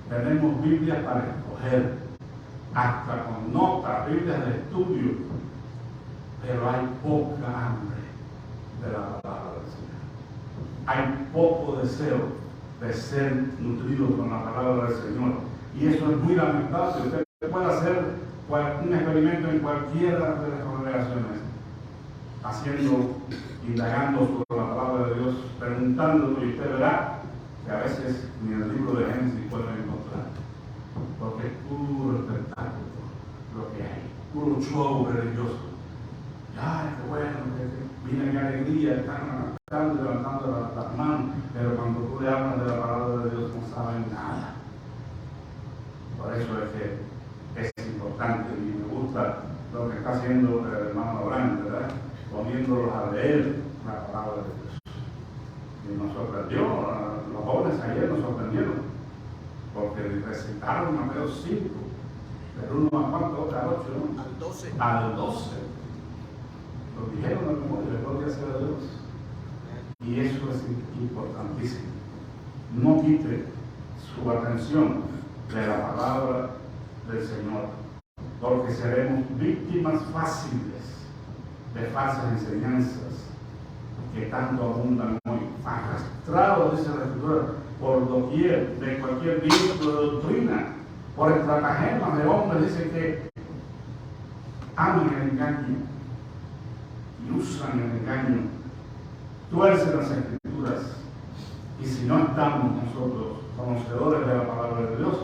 Tenemos Biblias para escoger, hasta con notas, Biblias de estudio, pero hay poca hambre de la palabra del Señor. Hay poco deseo de ser nutrido con la palabra del Señor, y eso es muy lamentable. Usted puede hacer un experimento en cualquiera de las congregaciones, indagando sobre la palabra de Dios, preguntándolo, y usted verá que a veces ni en el libro de Génesis puede encontrar, porque es puro espectáculo lo que hay, puro show religioso. Ay, qué bueno, mira qué alegría, están cantando, levantando las manos, pero cuando tú le hablas de la palabra de Dios no saben nada. Por eso es que es importante, y me gusta lo que está haciendo el hermano Abraham, ¿verdad? Poniéndolos a leer la palabra de Dios. Y nos sorprendió, los jóvenes ayer nos sorprendieron, porque recitaron Mateo 5, del 1 a cuánto, al 8, ¿no? Al 12. Al 12. Lo dijeron de memoria, gloria sea a Dios. Y eso es importantísimo. No quite su atención de la palabra del Señor, porque seremos víctimas fáciles de falsas enseñanzas que tanto abundan hoy, arrastrados, dice la Escritura, por doquier, de cualquier viento de doctrina, por estratagemas de hombres, dice que aman el engaño y usan el engaño, tuercen las Escrituras, y si no estamos nosotros conocedores de la palabra de Dios,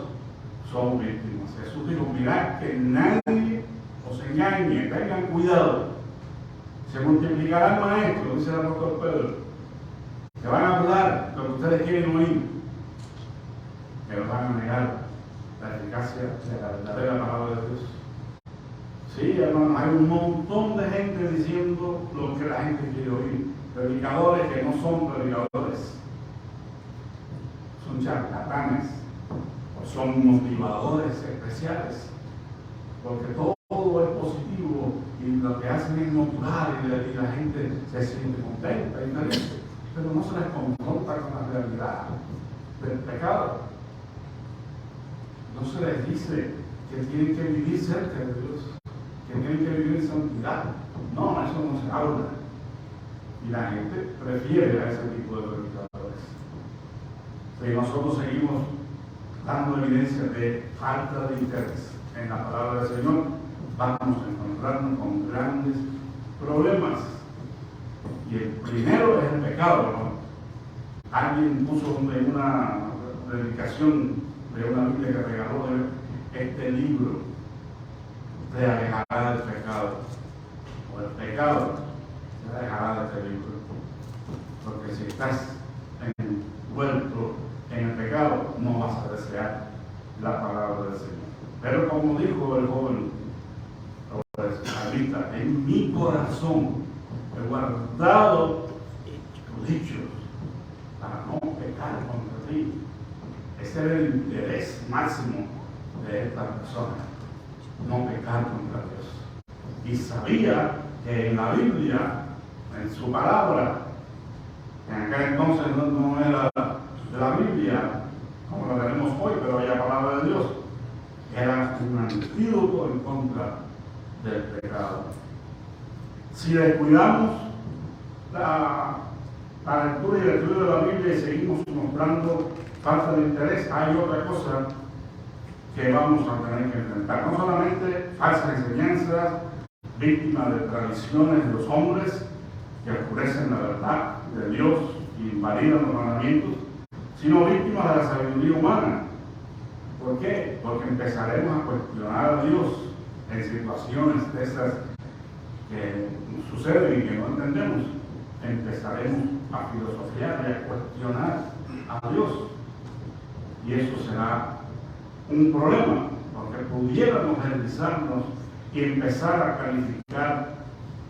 somos víctimas. Jesús dijo, mirad que nadie os engañe, tengan cuidado. Se multiplicarán maestros, dice el apóstol Pedro, que van a hablar lo que ustedes quieren oír, pero van a negar la eficacia de la verdadera palabra de Dios. Sí, hermanos, hay un montón de gente diciendo lo que la gente quiere oír, predicadores que no son predicadores, son charlatanes, o son motivadores especiales, porque todo es positivo y lo que hacen es motivar y la gente se siente contenta y feliz, pero no se les confronta con la realidad del pecado. No se les dice que tienen que vivir cerca de Dios, que tienen que vivir en santidad. No, eso no se habla. Y la gente prefiere a ese tipo de predicadores. Si nosotros seguimos dando evidencia de falta de interés en la palabra del Señor, vamos a encontrarnos con grandes problemas. Y el primero es el pecado, ¿no? Alguien puso en una dedicación de una Biblia que regaló este libro: te alejará del pecado, o el pecado te alejará de este libro, porque si estás envuelto en el pecado no vas a desear la palabra del Señor. Pero como dijo el joven salmista, en mi corazón he guardado tus dichos para no pecar contra ti. Ese era el interés máximo de esta persona, no pecar contra Dios. Y sabía que en la Biblia, en su palabra, en aquel entonces no era de la Biblia, como la tenemos hoy, pero la palabra de Dios era un antídoto en contra del pecado. Si descuidamos la lectura y el estudio de la Biblia y seguimos mostrando falta de interés, hay otra cosa que vamos a tener que enfrentar. No solamente falsas enseñanzas, víctimas de tradiciones de los hombres que oscurecen la verdad de Dios y invalidan los mandamientos, sino víctimas de la sabiduría humana. ¿Por qué? Porque empezaremos a cuestionar a Dios en situaciones de esas que suceden y que no entendemos. Empezaremos a filosofiar y a cuestionar a Dios. Y eso será un problema, porque pudiéramos deslizarnos y empezar a calificar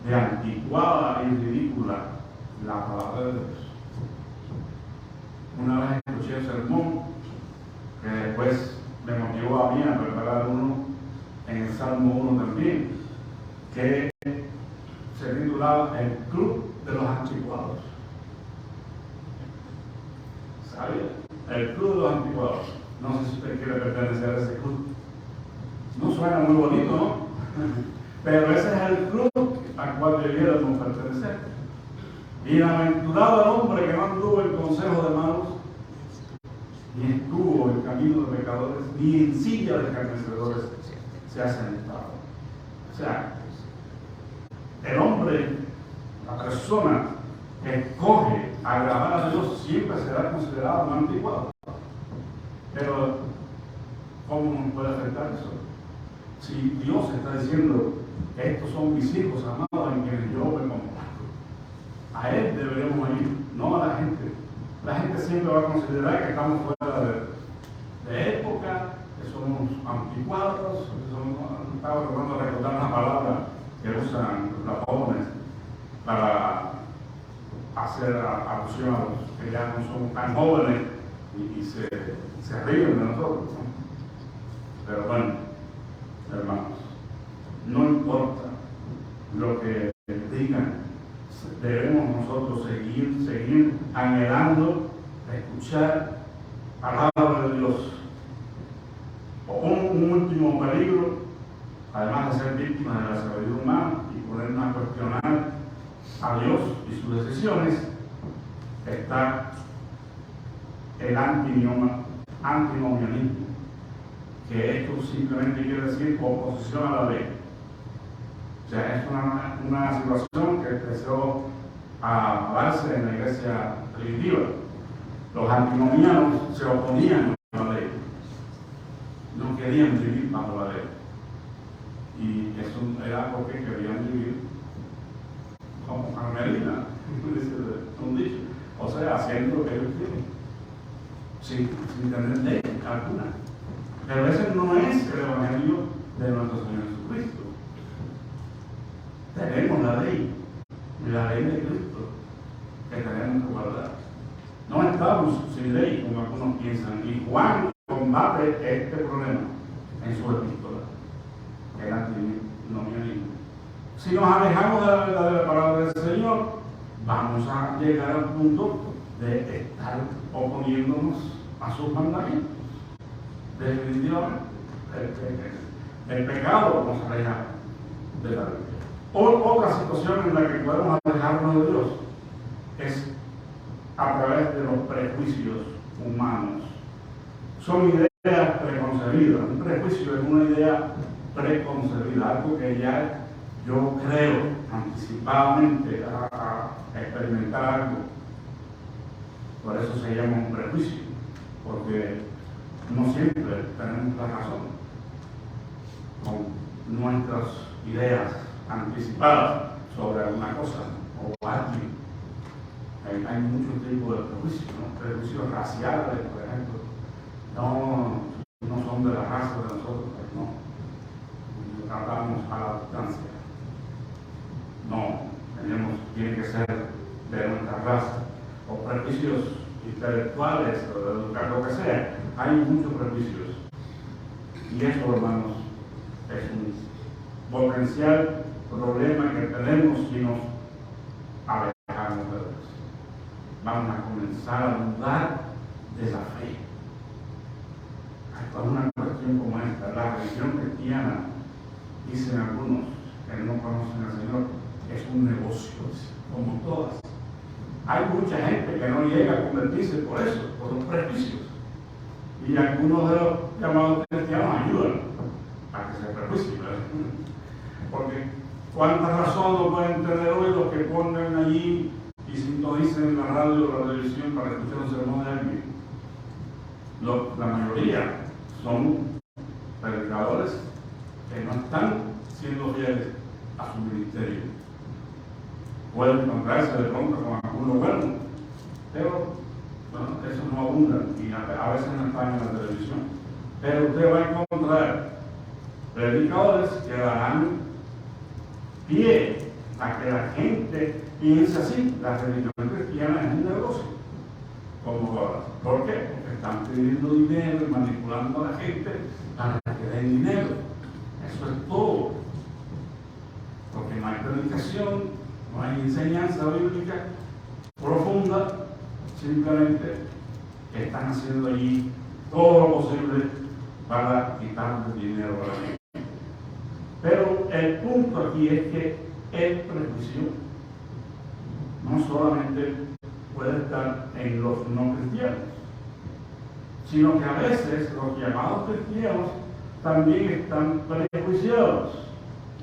de anticuada y ridícula la palabra de Dios. Una vez escuché un sermón que después me motivó a mí a preparar uno en el Salmo 1 también, que se titulaba El Club de los Anticuados. ¿Sabía? El Club de los Anticuados. No sé si usted quiere pertenecer a ese club. No suena muy bonito, ¿no? Pero ese es el club al cual debiéramos pertenecer. Bienaventurado el hombre que no anduvo en consejo de malos, ni estuvo en camino de pecadores, ni en silla de escarnecedores se ha sentado. O sea, el hombre, la persona que escoge agradar a Dios siempre será considerado un anticuado. Pero, ¿cómo nos puede afectar eso? Si Dios está diciendo que estos son mis hijos amados en quienes yo me comparto, a Él deberíamos ir, no a la gente. La gente siempre va a considerar que estamos fuera de época, que somos anticuados, que somos, estaba tratando de recordar una palabra que usan los jóvenes para hacer alusión a los que ya no somos tan jóvenes y se ríen de nosotros, ¿no? Pero bueno, hermanos, no importa lo que digan, debemos nosotros seguir anhelando escuchar palabra de Dios. Un último peligro, además de ser víctimas de la sabiduría humana y ponernos a cuestionar a Dios y sus decisiones, está el antinomianismo, que esto simplemente quiere decir oposición a la ley. O sea, es una situación que empezó a darse en la iglesia primitiva. Los antinomianos se oponían a la ley, no querían vivir bajo la ley, y eso era porque querían vivir como Carmelina, dice un dicho, o sea, haciendo lo que ellos quieren, sin tener ley alguna. Pero ese no es el evangelio de nuestro Señor Jesucristo. Tenemos la ley de Cristo que tenemos que guardar. No estamos sin ley, como algunos piensan, y Juan combate este problema en su epístola, el antinomianismo. Si nos alejamos de la verdadera palabra del Señor, vamos a llegar al punto de estar oponiéndonos a sus mandamientos. Definitivamente, el pecado nos aleja de la Biblia. Otra situación en la que podemos alejarnos de Dios es a través de los prejuicios humanos. Son ideas preconcebidas. Un prejuicio es una idea preconcebida, algo que ya yo creo anticipadamente a experimentar algo. Por eso se llama un prejuicio, porque no siempre tenemos la razón con nuestras ideas anticipadas sobre alguna cosa o alguien. Hay muchos tipos de prejuicios, ¿no? Prejuicios raciales, por ejemplo. No son de la raza de nosotros, pues no. Tratamos a la distancia. No, tiene que ser de nuestra raza. O prejuicios intelectuales, o de educar, lo que sea. Hay muchos prejuicios. Y eso, hermanos, es un potencial problema que tenemos si nos alejamos de Dios. Vamos a comenzar a dudar de la fe. hasta una cuestión como esta. La religión cristiana, dicen algunos que no conocen al Señor, es un negocio, como todas. Hay mucha gente que no llega a convertirse por eso, por los prejuicios. Y algunos de los llamados cristianos ayudan a que se prejuicien, ¿verdad? Porque cuánta razón no pueden tener hoy los que ponen allí y sintonizan en la radio o la televisión para escuchar un sermón de alguien. La mayoría son predicadores que no están siendo fieles a su ministerio. Pueden encontrarse de pronto con alguno bueno, pero bueno, eso no abunda y a veces no están en la televisión. Pero usted va a encontrar predicadores que darán pie a que la gente piense así. La religión cristiana es un negocio, como todas. ¿Por qué? Porque están pidiendo dinero y manipulando a la gente para que den dinero. Eso es todo. Porque no hay predicación, no hay enseñanza bíblica profunda, simplemente están haciendo allí todo lo posible para quitarle dinero a la gente. Pero el punto aquí es que el prejuicio no solamente puede estar en los no cristianos, sino que a veces los llamados cristianos también están prejuiciados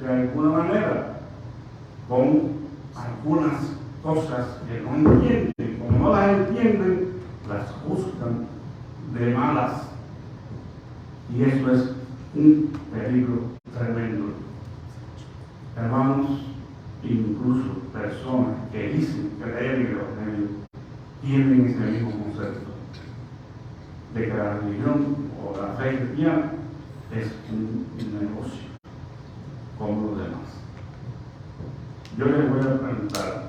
de alguna manera con algunas cosas que no entienden. Como no las entienden, las juzgan de malas. Y eso es un peligro tremendo. Hermanos, incluso personas que dicen creer en el Evangelio tienen ese mismo concepto de que la religión o la fe cristiana es un negocio como los demás. Yo les voy a preguntar,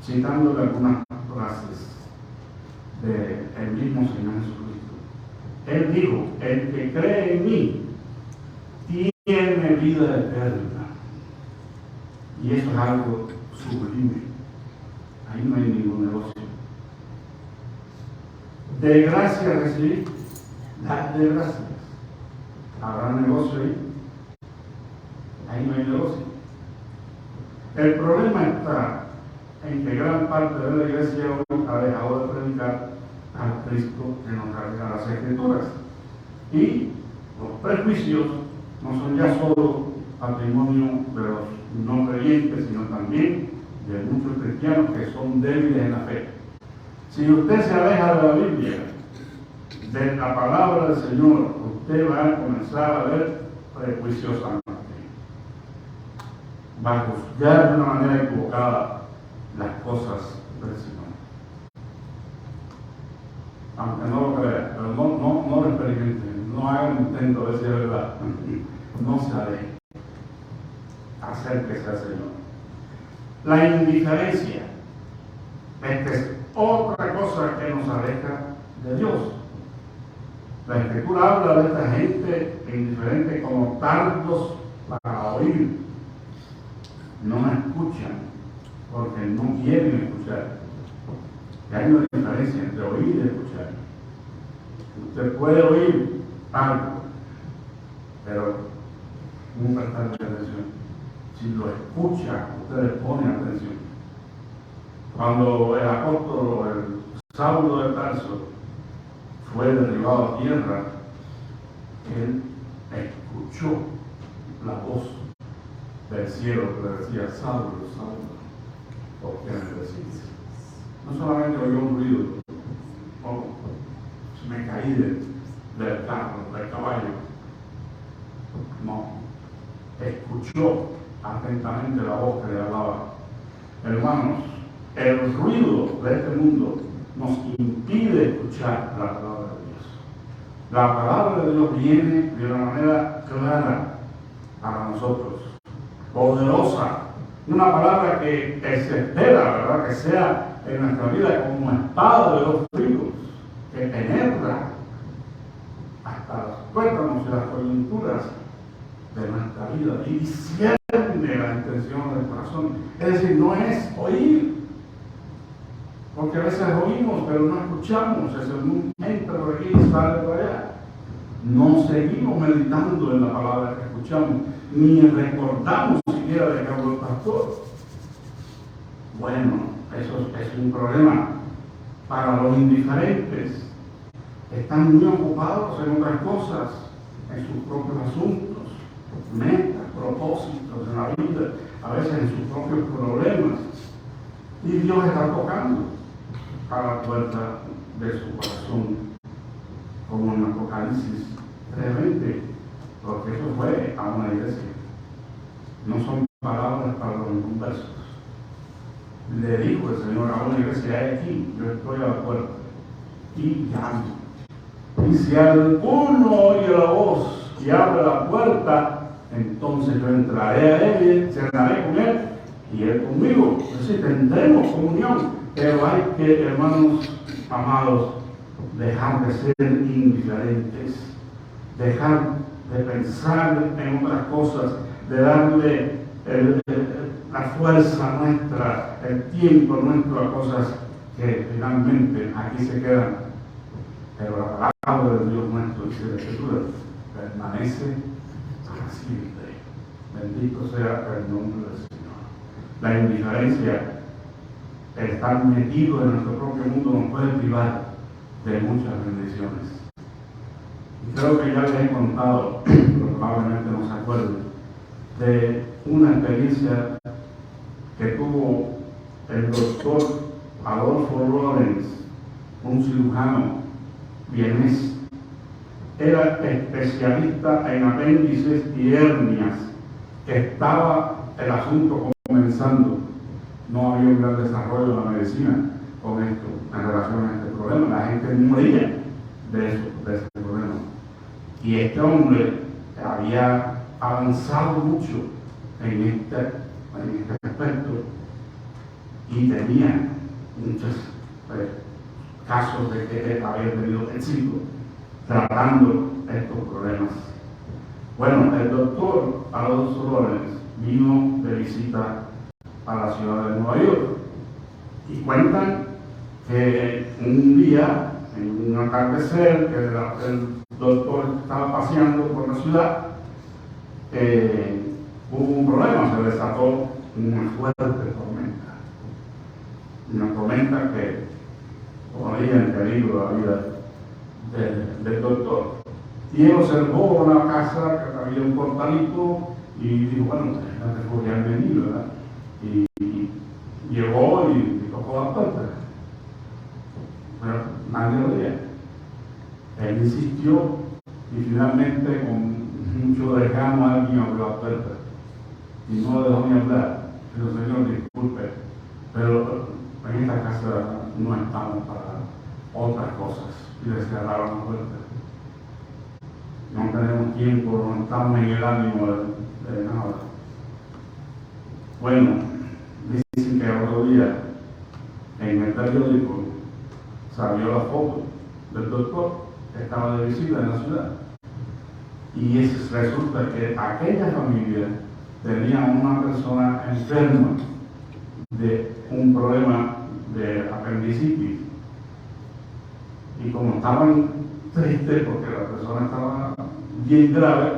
citándole algunas frases del mismo Señor Jesucristo. Él dijo: el que cree en mí tiene vida eterna. Y eso es algo sublime. Ahí no hay ningún negocio. De gracia recibí, dad de gracias. ¿Habrá negocio ahí? Ahí no hay negocio. El problema está en que gran parte de la iglesia hoy ha dejado de predicar al Cristo que nos revela las Escrituras. Y los prejuicios no son ya solo patrimonio de los no creyentes, sino también de muchos cristianos que son débiles en la fe. Si usted se aleja de la Biblia, de la palabra del Señor, usted va a comenzar a ver prejuiciosamente. Va a juzgar de una manera equivocada las cosas del Señor. Aunque no lo crea, pero no lo experimenten, no hagan intento de ver si es verdad. No se alejen. Acérquese al Señor. La indiferencia, esta es otra cosa que nos aleja de Dios. La Escritura habla de esta gente indiferente como tardos para oír. No me escuchan porque no quieren escuchar. Y hay una diferencia entre oír y escuchar. Usted puede oír algo, pero no prestarle atención. Si lo escucha, usted le pone atención. Cuando el apóstol, el Saulo de Tarso, fue derribado a tierra, él escuchó la voz del cielo que le decía: Saulo, Saulo, ¿por qué me persigues? No solamente oyó un ruido, me caí del carro, del caballo. No, escuchó atentamente la voz que le hablaba. Hermanos, el ruido de este mundo nos impide escuchar la palabra de Dios. La palabra de Dios viene de una manera clara para nosotros, poderosa, una palabra que se espera, ¿verdad?, que sea en nuestra vida como espada de dos filos, que penetra hasta los tuétanos y las coyunturas de nuestra vida y discierne las intenciones del corazón. Es decir, no es oír, porque a veces oímos pero no escuchamos, el sermón entra por aquí y sale por allá. no seguimos meditando en la palabra que escuchamos, ni recordamos siquiera de que habló el pastor. Bueno, eso es un problema para los indiferentes. Están muy ocupados en otras cosas, en sus propios asuntos, metas, propósitos en la vida, a veces en sus propios problemas. Y Dios está tocando a la puerta de su corazón, como en Apocalipsis 3:20, porque eso fue a una iglesia. No son palabras para los inconversos. Le dijo el Señor a una iglesia: he aquí, yo estoy a la puerta y llamo. Y si alguno oye la voz y abre la puerta, entonces yo entraré a él, cenaré con él y él conmigo. Es decir, tendremos comunión, pero hay que, hermanos amados, dejar de ser indiferentes, dejar de pensar en otras cosas, de darle la fuerza nuestra, el tiempo nuestro a cosas que finalmente aquí se quedan. Pero la palabra de Dios nuestro, dice la Escritura, permanece para siempre. Bendito sea el nombre del Señor. La indiferencia, el estar metido en nuestro propio mundo, nos puede privar de muchas bendiciones. Y creo que ya les he contado, probablemente no se acuerden, de una experiencia que tuvo el doctor Adolfo Lorenz, un cirujano vienés. Era especialista en apéndices y hernias. Estaba el asunto comenzando. No había un gran desarrollo de la medicina con esto, en relación a este problema. La gente moría de ese problema. Y este hombre había avanzado mucho en este aspecto y tenía muchos casos de que él había tenido éxito tratando estos problemas. Bueno, el doctor Adolfo Lorenz vino de visita a la ciudad de Nueva York y cuentan que un día, en un atardecer, que el doctor estaba paseando por la ciudad, hubo un problema, se desató una fuerte tormenta. Una tormenta que ponía en peligro la vida del doctor. Y él observó una casa que había un portalito y dijo: bueno, no te podían venir, ¿verdad? Y llegó y tocó la puerta. Pero nadie lo veía. Él insistió y finalmente, con mucho desgano, alguien abrió la puerta y no le dejó ni hablar. Dijo: señor, disculpe, pero en esta casa no estamos para otras cosas. Y le cerraron la puerta. No tenemos tiempo, no estamos en el ánimo de nada. Bueno, dicen que otro día en el periódico salió la foto del doctor que estaba de visita en la ciudad. Y resulta que aquella familia tenía una persona enferma de un problema de apendicitis. Y como estaban tristes porque la persona estaba bien grave,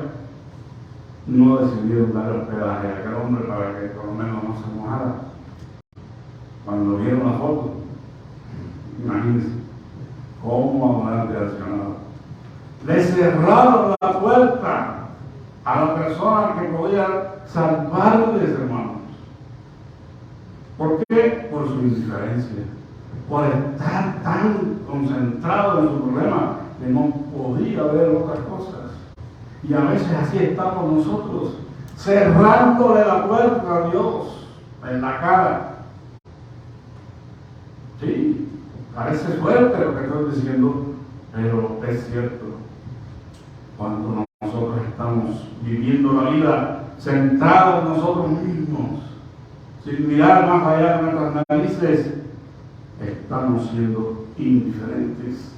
no decidieron dar hospedaje a aquel hombre para que por lo menos no se mojara. Cuando vieron la foto, imagínense cómo habrán reaccionado. Le cerraron la puerta a la persona que podía salvarles, hermanos. ¿Por qué? Por su indiferencia, por estar tan concentrado en su problema que no podía ver otras cosas. Y a veces así estamos nosotros, cerrándole la puerta a Dios en la cara. Sí, parece fuerte lo que estoy diciendo, pero es cierto. Cuando nosotros estamos viviendo la vida centrados en nosotros mismos, sin mirar más allá de nuestras narices, estamos siendo indiferentes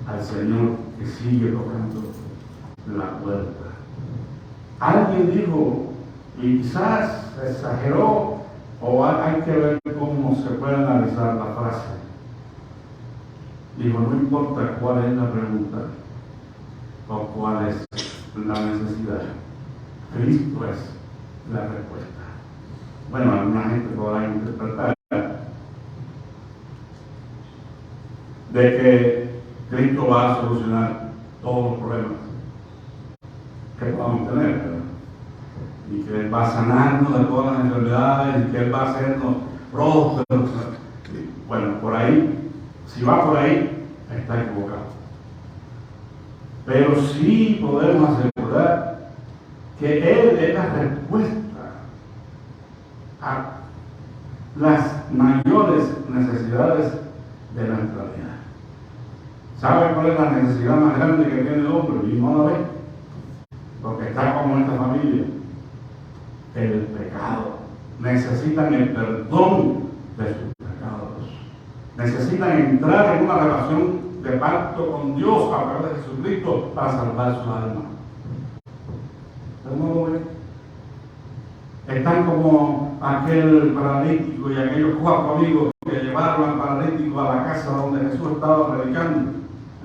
al Señor que sigue tocando la puerta. Alguien dijo, y quizás exageró, o hay que ver cómo se puede analizar la frase. Dijo: no importa cuál es la pregunta, o cuál es la necesidad. Cristo es la respuesta. Bueno, alguna gente podrá interpretar de que Cristo va a solucionar todos los problemas que podamos tener, ¿verdad? Y que Él va a sanarnos de todas las enfermedades y que Él va a hacernos prósperos. Bueno, por ahí, si va por ahí, está equivocado. Pero sí podemos asegurar que Él es la respuesta a las mayores necesidades de nuestra vida. ¿Sabe cuál es la necesidad más grande que tiene el hombre? Y no la ve, porque está como esta familia. El pecado. Necesitan el perdón de sus pecados. Necesitan entrar en una relación de pacto con Dios a través de Jesucristo para salvar su alma. ¿Pero no lo ven? Están como aquel paralítico y aquellos 4 amigos que llevaron al paralítico a la casa donde Jesús estaba predicando,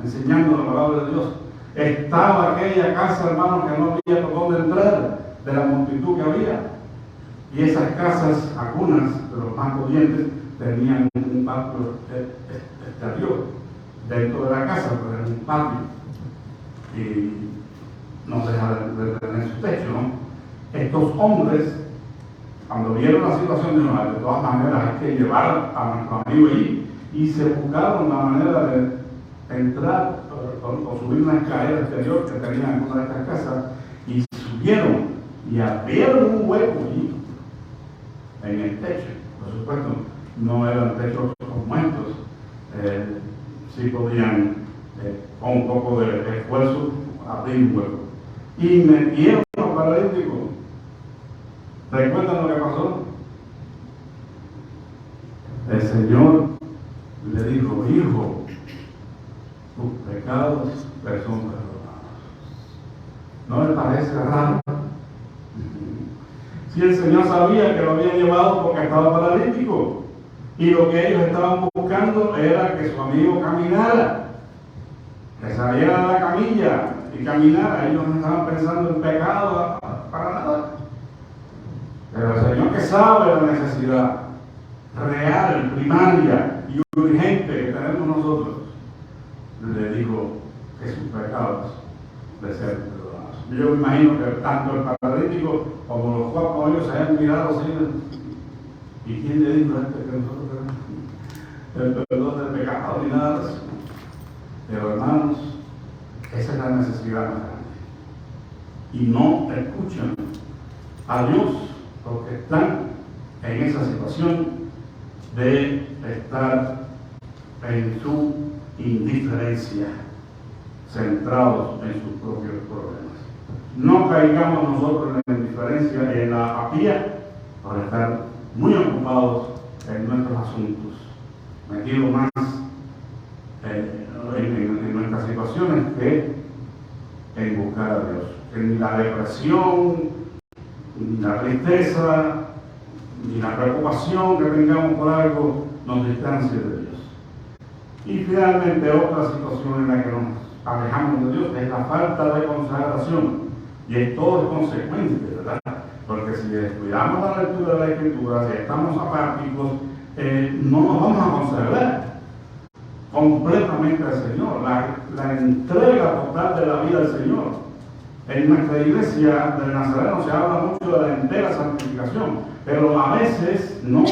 enseñando la palabra de Dios. Estaba aquella casa, hermanos, que no había por dónde entrar de la multitud que había. Y esas casas, algunas de los más pudientes, tenían un patio exterior dentro de la casa, pero era un patio. Y no deja de tener su techo, ¿no? Estos hombres, cuando vieron la situación, dijeron, de todas maneras hay que llevar a nuestro amigo allí, y se buscaron la manera de entrar o subir una escalera exterior que tenía en una de estas casas, y subieron y abrieron un hueco allí en el techo. Por supuesto, no eran techos como estos, sí podían con un poco de esfuerzo abrir un hueco, y metieron al paralítico. ¿Recuerdan lo que pasó? El Señor le dijo, hijo, tus pecados te son perdonados. ¿No le parece raro? Si el Señor sabía que lo había llevado porque estaba paralítico, y lo que ellos estaban buscando era que su amigo caminara, que saliera de la camilla y caminara. Ellos no estaban pensando en pecado para nada. Pero el Señor, que sabe la necesidad real, primaria y urgente que tenemos nosotros, le dijo que sus pecados le sean perdonados. Yo me imagino que tanto el paralítico como los 4 ellos se hayan mirado así. ¿Y quién le dijo a este que nosotros tenemos el perdón del pecado ni nada de eso? Pero hermanos, esa es la necesidad más grande. Y no escuchan a Dios porque están en esa situación de estar en su indiferencia, centrados en sus propios problemas. No caigamos nosotros en la indiferencia y en la apatía por estar muy ocupados en nuestros asuntos, metidos más en nuestras situaciones que en buscar a Dios. En la depresión, ni la tristeza, ni la preocupación que tengamos por algo nos distancia de Dios. Y finalmente, otra situación en la que nos alejamos de Dios es la falta de consagración. Y todo es consecuente, ¿verdad? Porque si descuidamos la lectura de la Escritura, si estamos apáticos, no nos vamos a consagrar completamente al Señor. La entrega total de la vida al Señor. En nuestra iglesia del Nazareno se habla mucho de la entera santificación, pero a veces no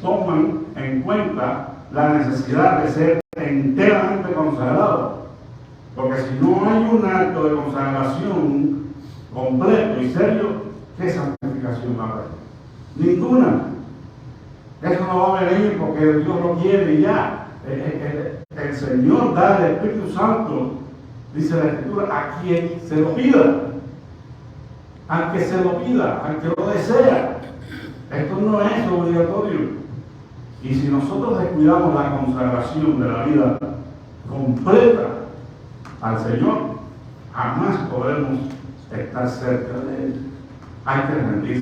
toman en cuenta la necesidad de ser enteramente consagrado. Porque si no hay un acto de consagración completo y serio, ¿qué santificación va a haber? Ninguna. Eso no va a venir porque Dios lo quiere y ya. El Señor da el Espíritu Santo, dice la Escritura, a quien se lo pida. Al que se lo pida, al que lo desea. Esto no es obligatorio. Y si nosotros descuidamos la consagración de la vida completa al Señor, jamás podremos estar cerca de Él. Hay que rendirse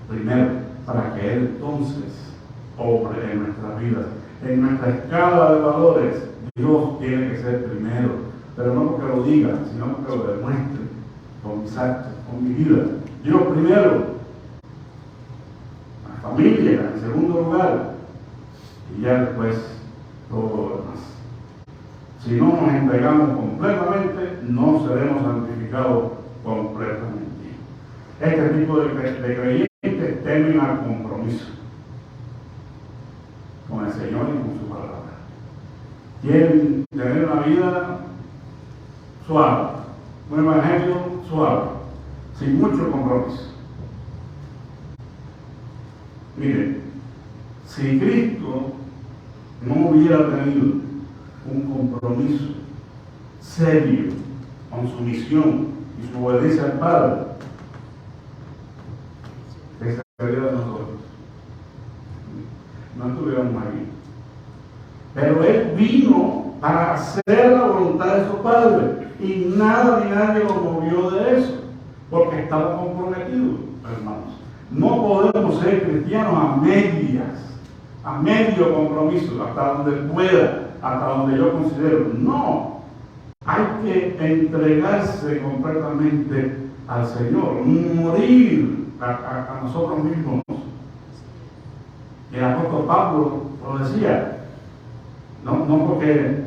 primero para que Él entonces obre en nuestras vidas. En nuestra escala de valores, Dios tiene que ser primero. pero no porque lo diga, sino porque lo demuestre con mis actos, con mi vida. Dios primero, la familia en segundo lugar, y ya después todo lo demás. Si no nos entregamos completamente, no seremos santificados completamente. Este tipo de creyentes temen al compromiso con el Señor y con su palabra. Quieren tener una vida suave, un evangelio suave, sin mucho compromiso. Miren, si Cristo no hubiera tenido un compromiso serio con su misión y su obediencia al Padre, ¿qué sería de nosotros? No estuviéramos aquí. Pero Él vino para hacer la voluntad de su Padre y nada ni nadie lo movió de eso, porque estaba comprometido, hermanos. No podemos ser cristianos a medias, a medio compromiso, hasta donde pueda, hasta donde yo considero. No, hay que entregarse completamente al Señor, morir a nosotros mismos. El apóstol Pablo lo decía, no porque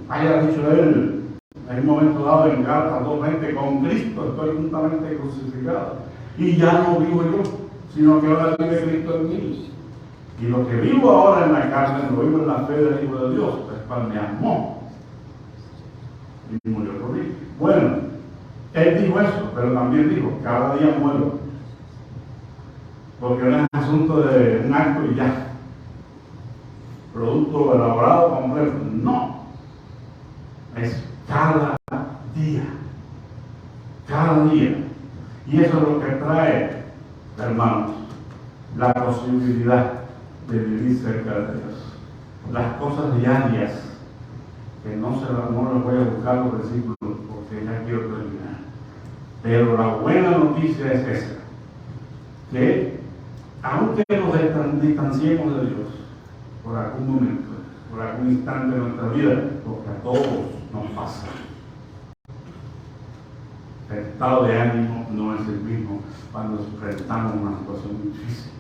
haya dicho él en un momento dado en Gálatas 2:20, con Cristo estoy juntamente crucificado, y ya no vivo yo, sino que ahora vive Cristo en mí. Y lo que vivo ahora en la carne, lo vivo en la fe del Hijo de Dios, el cual me amó y murió por mí. Bueno, él dijo eso, pero también dijo, cada día muero. Porque no es asunto de un acto y ya, producto elaborado completo. No, es cada día, cada día. Y eso es lo que trae, hermanos, la posibilidad de vivir cerca de Dios. Las cosas diarias, que no les voy a buscar los versículos porque ya quiero terminar. Pero la buena noticia es esa, que aunque nos distanciemos de Dios por algún momento, por algún instante de nuestra vida, porque a todos nos pasa, el estado de ánimo no es el mismo cuando enfrentamos una situación muy difícil.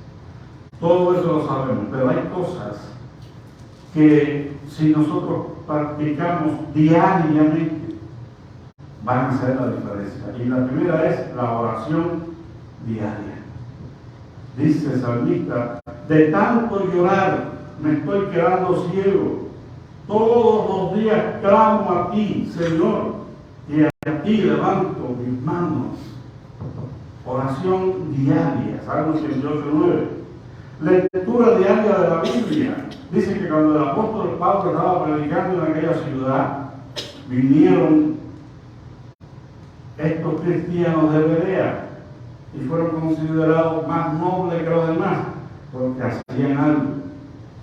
Todo eso lo sabemos, pero hay cosas que si nosotros practicamos diariamente van a hacer la diferencia. Y la primera es la oración diaria. Dice el salmista, de tanto llorar me estoy quedando ciego. Todos los días clamo a ti, Señor, y a ti levanto mis manos. Oración diaria, Salmo 108:9. Lectura diaria de la Biblia. Dice que cuando el apóstol Pablo estaba predicando en aquella ciudad, vinieron estos cristianos de Berea y fueron considerados más nobles que los demás, porque hacían algo,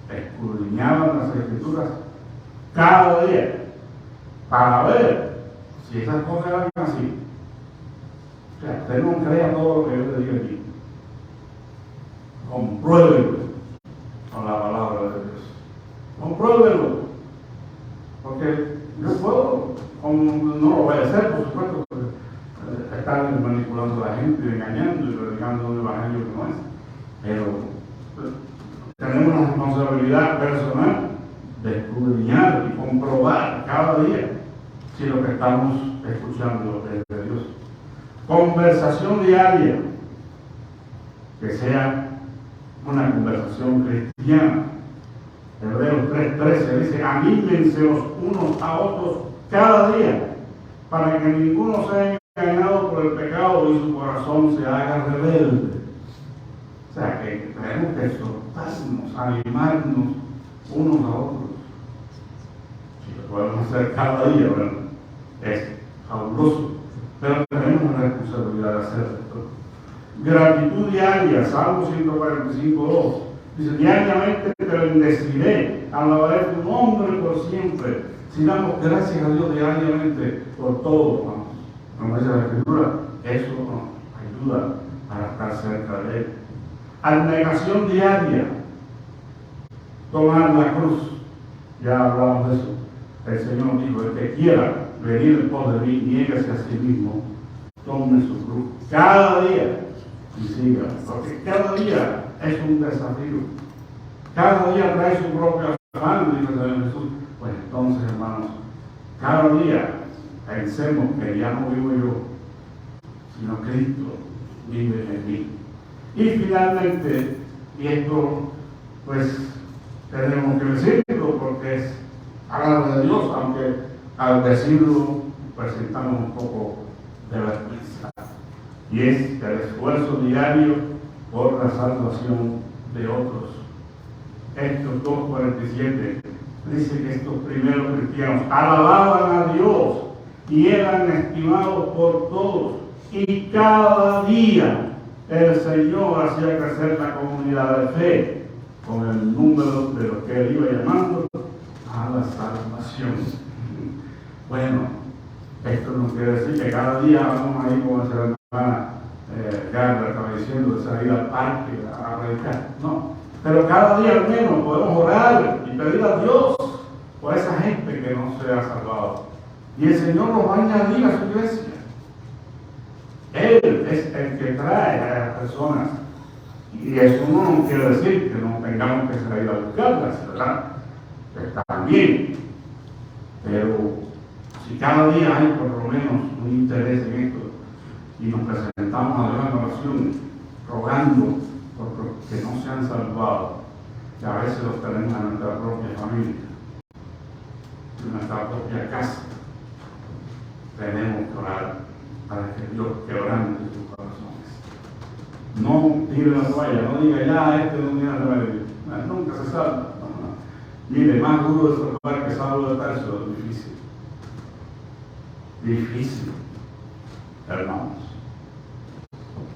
escudriñaban las escrituras cada día para ver si esas cosas eran así. O sea, usted no crea todo lo que yo le digo aquí. Compruébenlo con la palabra de Dios. Compruébenlo. Porque yo puedo, no lo voy a hacer, por supuesto, estar manipulando a la gente, engañando y predicando un evangelio que no es. Pero tenemos una responsabilidad personal de escudriñar y comprobar cada día si lo que estamos escuchando es de Dios. Conversación diaria, que sea una conversación cristiana. Hebreos 3:13 dice, anímense los unos a otros cada día, para que ninguno sea engañado por el pecado y su corazón se haga rebelde. O sea, que tenemos que exhortarnos, animarnos unos a otros. Si lo podemos hacer cada día, bueno, es fabuloso, pero tenemos la responsabilidad de hacer esto. Gratitud diaria, Salmo 145:2. Dice, diariamente te bendeciré, alabaré tu nombre por siempre. Si damos gracias a Dios diariamente por todo, hermanos, como dice la Escritura, eso nos ayuda para estar cerca de Él. Abnegación diaria, tomar la cruz, ya hablamos de eso. El Señor dijo, el que quiera venid en pos de mí, niéguese a sí mismo, tome su cruz cada día y siga, porque cada día es un desafío. Cada día trae su propio afán, dice el Señor Jesús. Pues entonces, hermanos, cada día pensemos que ya no vivo yo, sino Cristo vive en mí. Y finalmente, y esto pues tenemos que decirlo porque es palabra de Dios, aunque al decirlo presentamos un poco de vergüenza, y es el esfuerzo diario por la salvación de otros. Hechos 2:47 dice que estos primeros cristianos alababan a Dios y eran estimados por todos, y cada día el Señor hacía crecer la comunidad de fe con el número de los que Él iba llamando a la salvación. Bueno, esto no quiere decir que cada día vamos a ir con nuestra hermana Garda estaba diciendo de salir al parque a predicar. No, pero cada día al menos podemos orar y pedir a Dios por esa gente que no se ha salvado. Y el Señor nos va a añadir a su iglesia. Él es el que trae a las personas. Y eso no quiere decir que no tengamos que salir a buscarlas, ¿verdad? Está bien. Pero si cada día hay por lo menos un interés en esto y nos presentamos a Dios en oración rogando por los que no se han salvado, que a veces los tenemos en nuestra propia familia, en nuestra propia casa, tenemos que orar para que Dios quebrante sus corazones. No tire la toalla, no diga ya este no tiene remedio, nunca se salva. Mire, más duro de salvar que Saulo de Tarso es difícil. Difícil, hermanos.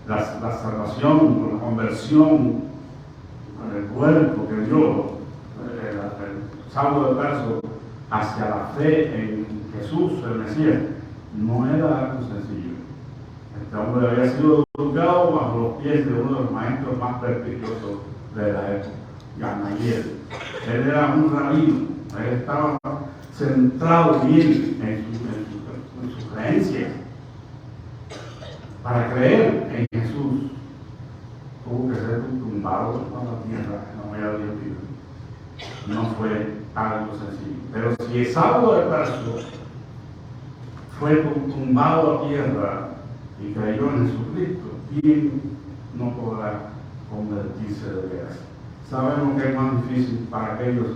La salvación, la conversión, el cuerpo que dio el Saulo de Tarso hacia la fe en Jesús, el Mesías, no era algo sencillo. Este hombre había sido educado bajo los pies de uno de los maestros más prestigiosos de la época, Gamaliel. Él era un rabino, él estaba centrado bien en su creencia. Para creer en Jesús, tuvo que ser tumbado por la tierra, no había Dios vivo. No fue algo sencillo. Pero si Saulo de Tarso fue tumbado a tierra y creyó en Jesucristo, ¿quién no podrá convertirse de veras? Sabemos que es más difícil para aquellos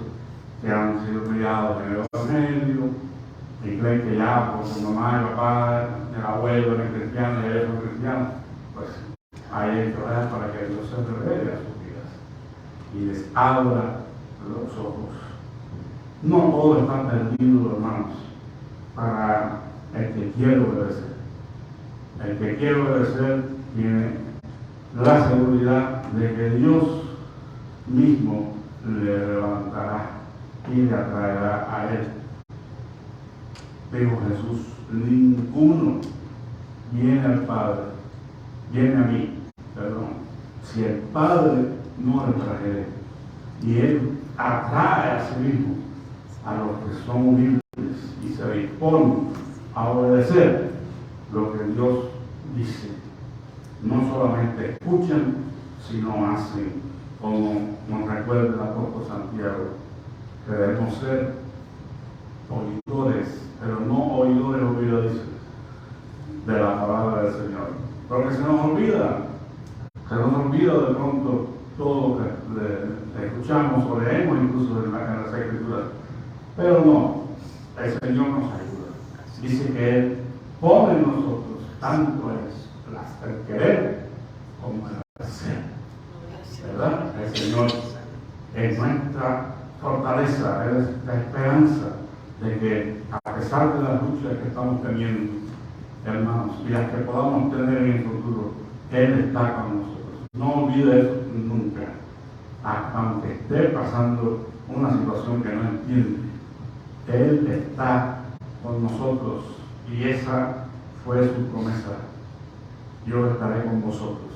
que han sido criados en el Evangelio y creen que ya por su mamá y papá, el abuelo eran cristianos y ellos son cristianos, pues hay que orar para que Dios se revele a sus vidas y les abra los ojos. No todo está perdido, hermanos, para el que quiere obedecer. El que quiere obedecer tiene la seguridad de que Dios mismo le levantará y le atraerá a Él. Dijo Jesús, ninguno viene al Padre, viene a mí, perdón, si el Padre no le trajere. Y Él atrae a sí mismo a los que son humildes y se disponen a obedecer lo que Dios dice. No solamente escuchan, sino hacen, como nos recuerda el apóstol Santiago, que debemos ser oidores, pero no oidores olvidadizos de la palabra del Señor. Porque se nos olvida de pronto todo lo que escuchamos o leemos incluso en las Escrituras. Pero no, el Señor nos ayuda. Dice que Él pone en nosotros tanto el querer como el hacer. ¿Verdad? El Señor es nuestra fortaleza, es la esperanza de que a pesar de las luchas que estamos teniendo, hermanos, y las que podamos tener en el futuro, Él está con nosotros. No olvide eso nunca, aunque esté pasando una situación que no entiende. Él está con nosotros y esa fue su promesa. Yo estaré con vosotros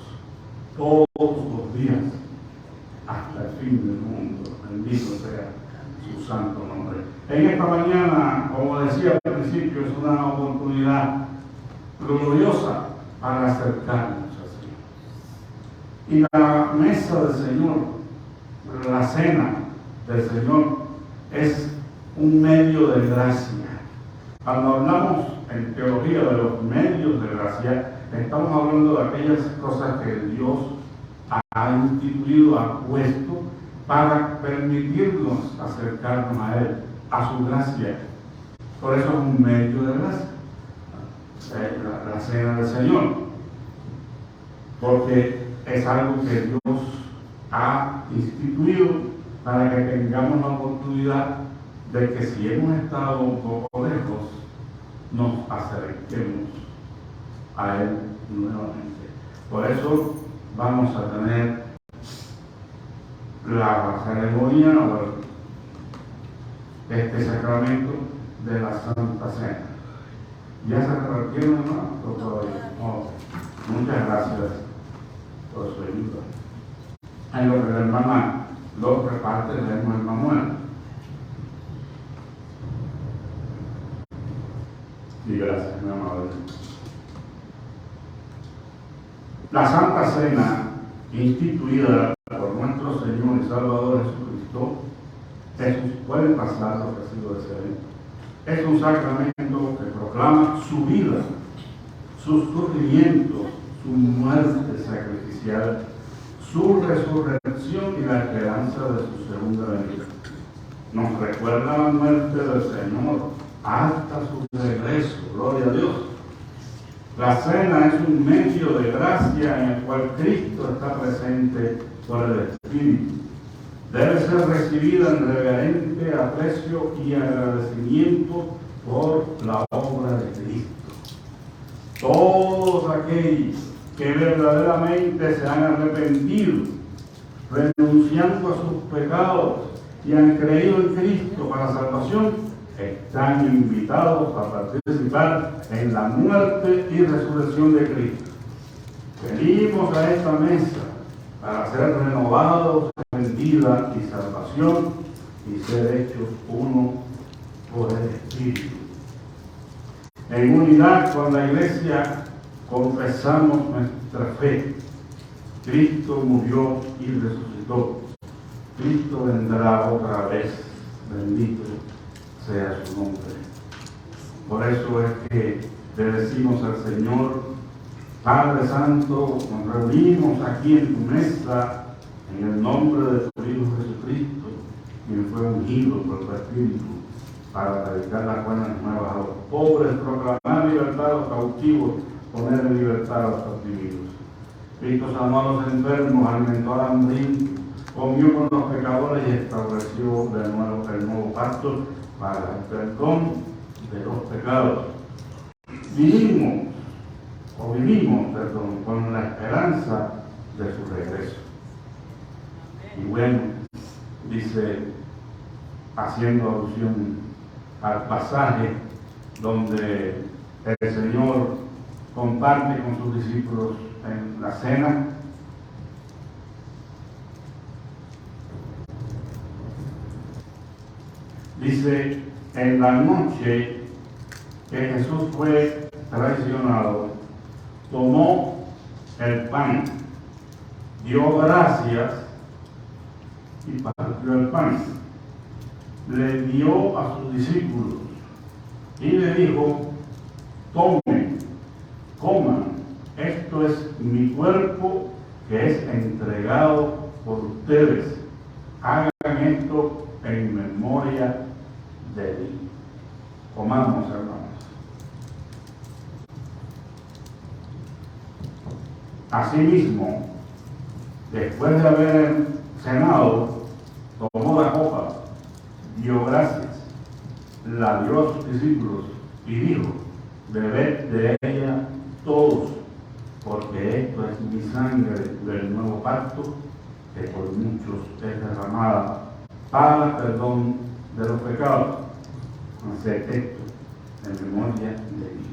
todos los días hasta el fin del mundo. Bendito sea su santo nombre. En esta mañana, como decía al principio, es una oportunidad gloriosa para acercarnos al Señor. Y la mesa del Señor, la cena del Señor, es un medio de gracia. Cuando hablamos en teología de los medios de gracia, estamos hablando de aquellas cosas que Dios ha instituido, ha puesto para permitirnos acercarnos a Él, a su gracia. Por eso es un medio de gracia, la cena del Señor, porque es algo que Dios ha instituido para que tengamos la oportunidad de que si hemos estado un poco lejos, nos acerquemos a Él nuevamente. Por eso vamos a tener la ceremonia o este sacramento de la Santa Cena. ¿Ya se repartieron, no? Todavía. Oh, muchas gracias por su ayuda. En lo que la hermana lo reparte, leemos el Manuel. Y gracias, mi amable. La Santa Cena, instituida por nuestro Señor y Salvador Jesucristo, pueden pasar lo que ha sido ese evento. Es un sacramento que proclama su vida, su sufrimiento, su muerte sacrificial, su resurrección y la esperanza de su segunda venida. Nos recuerda la muerte del Señor hasta su regreso, gloria a Dios. La cena es un medio de gracia en el cual Cristo está presente por el Espíritu. Debe ser recibida en reverente aprecio y agradecimiento por la obra de Cristo. Todos aquellos que verdaderamente se han arrepentido, renunciando a sus pecados y han creído en Cristo para salvación, están invitados a participar en la muerte y resurrección de Cristo. Venimos a esta mesa para ser renovados en vida y salvación y ser hechos uno por el Espíritu. En unidad con la Iglesia confesamos nuestra fe. Cristo murió y resucitó. Cristo vendrá otra vez. Bendito sea su nombre. Por eso es que le decimos al Señor: Padre Santo, nos reunimos aquí en tu mesa en el nombre de tu Hijo Jesucristo, quien fue ungido por tu Espíritu para predicar las buenas nuevas a los pobres, proclamar libertad a los cautivos, poner en libertad a los oprimidos. Cristo sanó a los enfermos, alimentó al hambriento, comió con los pecadores y estableció de nuevo el nuevo pacto para el perdón de los pecados. Vivimos con la esperanza de su regreso. Y bueno, dice, haciendo alusión al pasaje donde el Señor comparte con sus discípulos en la cena, dice, en la noche que Jesús fue traicionado, tomó el pan, dio gracias y partió el pan. Le dio a sus discípulos y le dijo: tomen, coman, esto es mi cuerpo que es entregado por ustedes. Hagan esto en memoria de mí. Comamos, hermanos. Asimismo, después de haber cenado, tomó la copa, dio gracias, la dio a sus discípulos y dijo: bebed de ella todos, porque esto es mi sangre del nuevo pacto, que por muchos es derramada para perdón de los pecados. Haced esto en memoria de mí.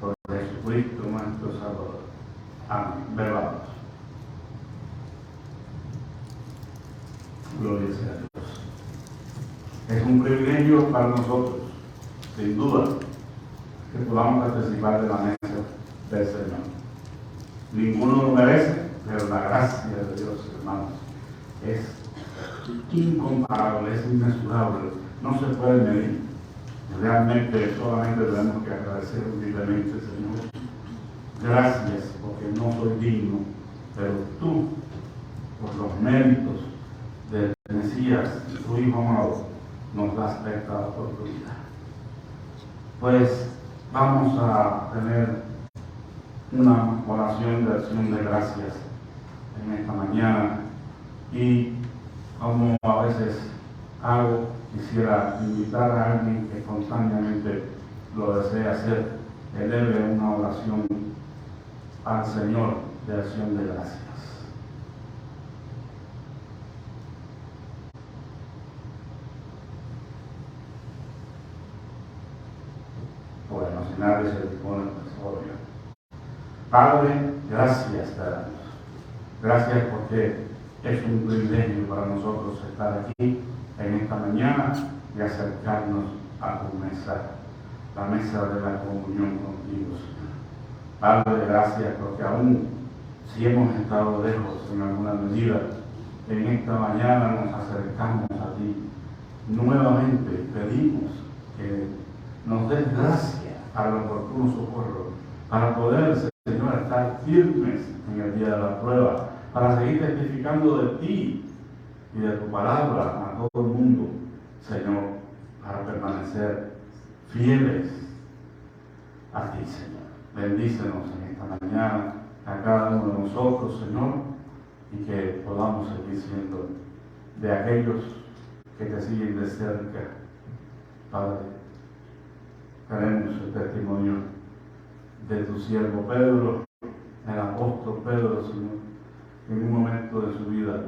Por Jesucristo nuestro Salvador. Amén. Bebamos. Gloria sea a Dios. Es un privilegio para nosotros, sin duda, que podamos participar de la mesa del Señor. Ninguno lo merece, pero la gracia de Dios, hermanos, es incomparable, es inmesurable, no se puede medir. Realmente solamente tenemos que agradecer humildemente, Señor. Gracias, porque no soy digno, pero tú, por los méritos del Mesías, tu Hijo amado, nos das esta oportunidad. Pues vamos a tener una oración de acción de gracias en esta mañana, y como a veces hago, quisiera invitar a alguien que espontáneamente lo desea hacer, eleve una oración al Señor de acción de gracias. Bueno, si nadie se dispone, pues obvio. Padre, gracias te damos. Gracias porque es un privilegio para nosotros estar aquí en esta mañana y acercarnos a tu mesa, la mesa de la comunión contigo, Señor. Padre, gracias porque aún si hemos estado lejos en alguna medida, en esta mañana nos acercamos a ti. Nuevamente pedimos que nos des gracia para el oportuno socorro, para poder, Señor, estar firmes en el día de la prueba, para seguir testificando de ti y de tu palabra a todo el mundo, Señor, para permanecer fieles a ti, Señor. Bendícenos en esta mañana a cada uno de nosotros, Señor, y que podamos seguir siendo de aquellos que te siguen de cerca, Padre. Queremos el testimonio de tu siervo Pedro, el apóstol Pedro, Señor, que en un momento de su vida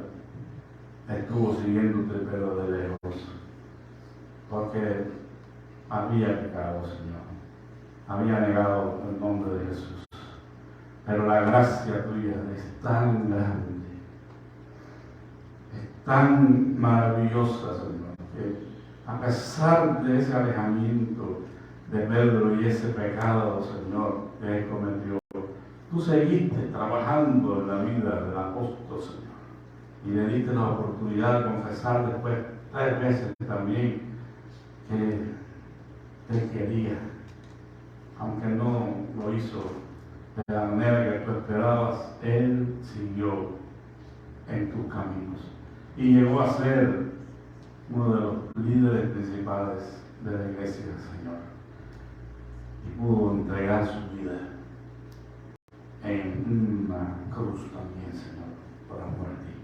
estuvo siguiéndote, pero de lejos, porque había pecado, Señor, había negado el nombre de Jesús, pero la gracia tuya es tan grande, es tan maravillosa, Señor, que a pesar de ese alejamiento de Pedro y ese pecado, Señor, que él cometió, tú seguiste trabajando en la vida del apóstol, Señor, y le diste la oportunidad de confesar después 3 veces también que te quería, aunque no lo hizo de la manera que tú esperabas. Él siguió en tus caminos y llegó a ser uno de los líderes principales de la iglesia, Señor, y pudo entregar su vida en una cruz también, Señor, por amor a ti.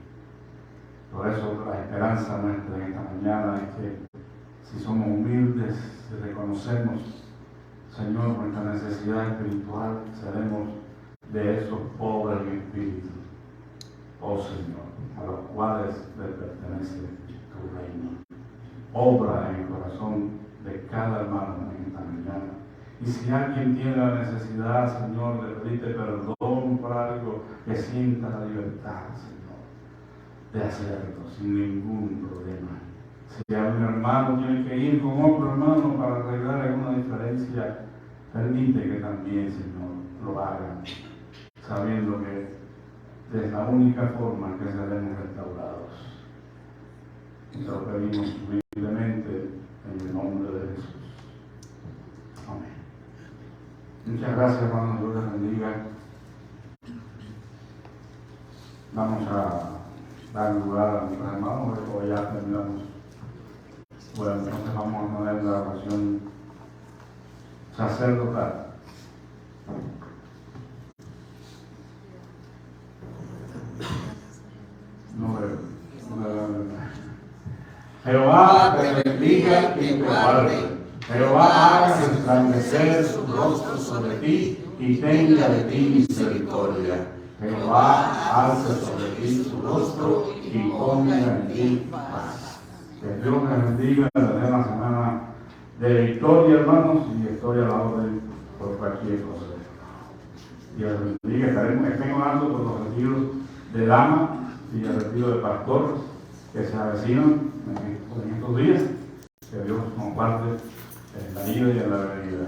Por eso la esperanza nuestra en esta mañana es que si somos humildes, si reconocemos, Señor, nuestra necesidad espiritual, seremos de esos pobres en espíritu, oh Señor, a los cuales les pertenece tu reino. Obra en el corazón de cada hermano en esta mañana. Y si alguien tiene la necesidad, Señor, de pedirte perdón por algo, que sienta la libertad, Señor, de hacerlo sin ningún problema. Si algún hermano tiene que ir con otro hermano para arreglar alguna diferencia, permite que también, Señor, lo hagan, sabiendo que es la única forma que seremos restaurados. Y lo pedimos humildemente en el nombre de Jesús. Amén. Muchas gracias, hermanos. Dios les bendiga. Vamos a dar lugar a nuestros hermanos, porque ya terminamos. Bueno, entonces vamos a poner la oración sacerdotal. Jehová te bendiga y te guarde. Jehová haga resplandecer su rostro sobre ti y tenga de ti misericordia. Jehová alce sobre ti su rostro y ponga en ti paz. Que Dios les bendiga, les dé una semana de victoria, hermanos, y estoy a la orden por cualquier cosa. Dios les bendiga. Estén orando por los retiros de dama y el retiro de pastor que se avecinan en estos días. Que Dios nos guarde en la ida y en la venida.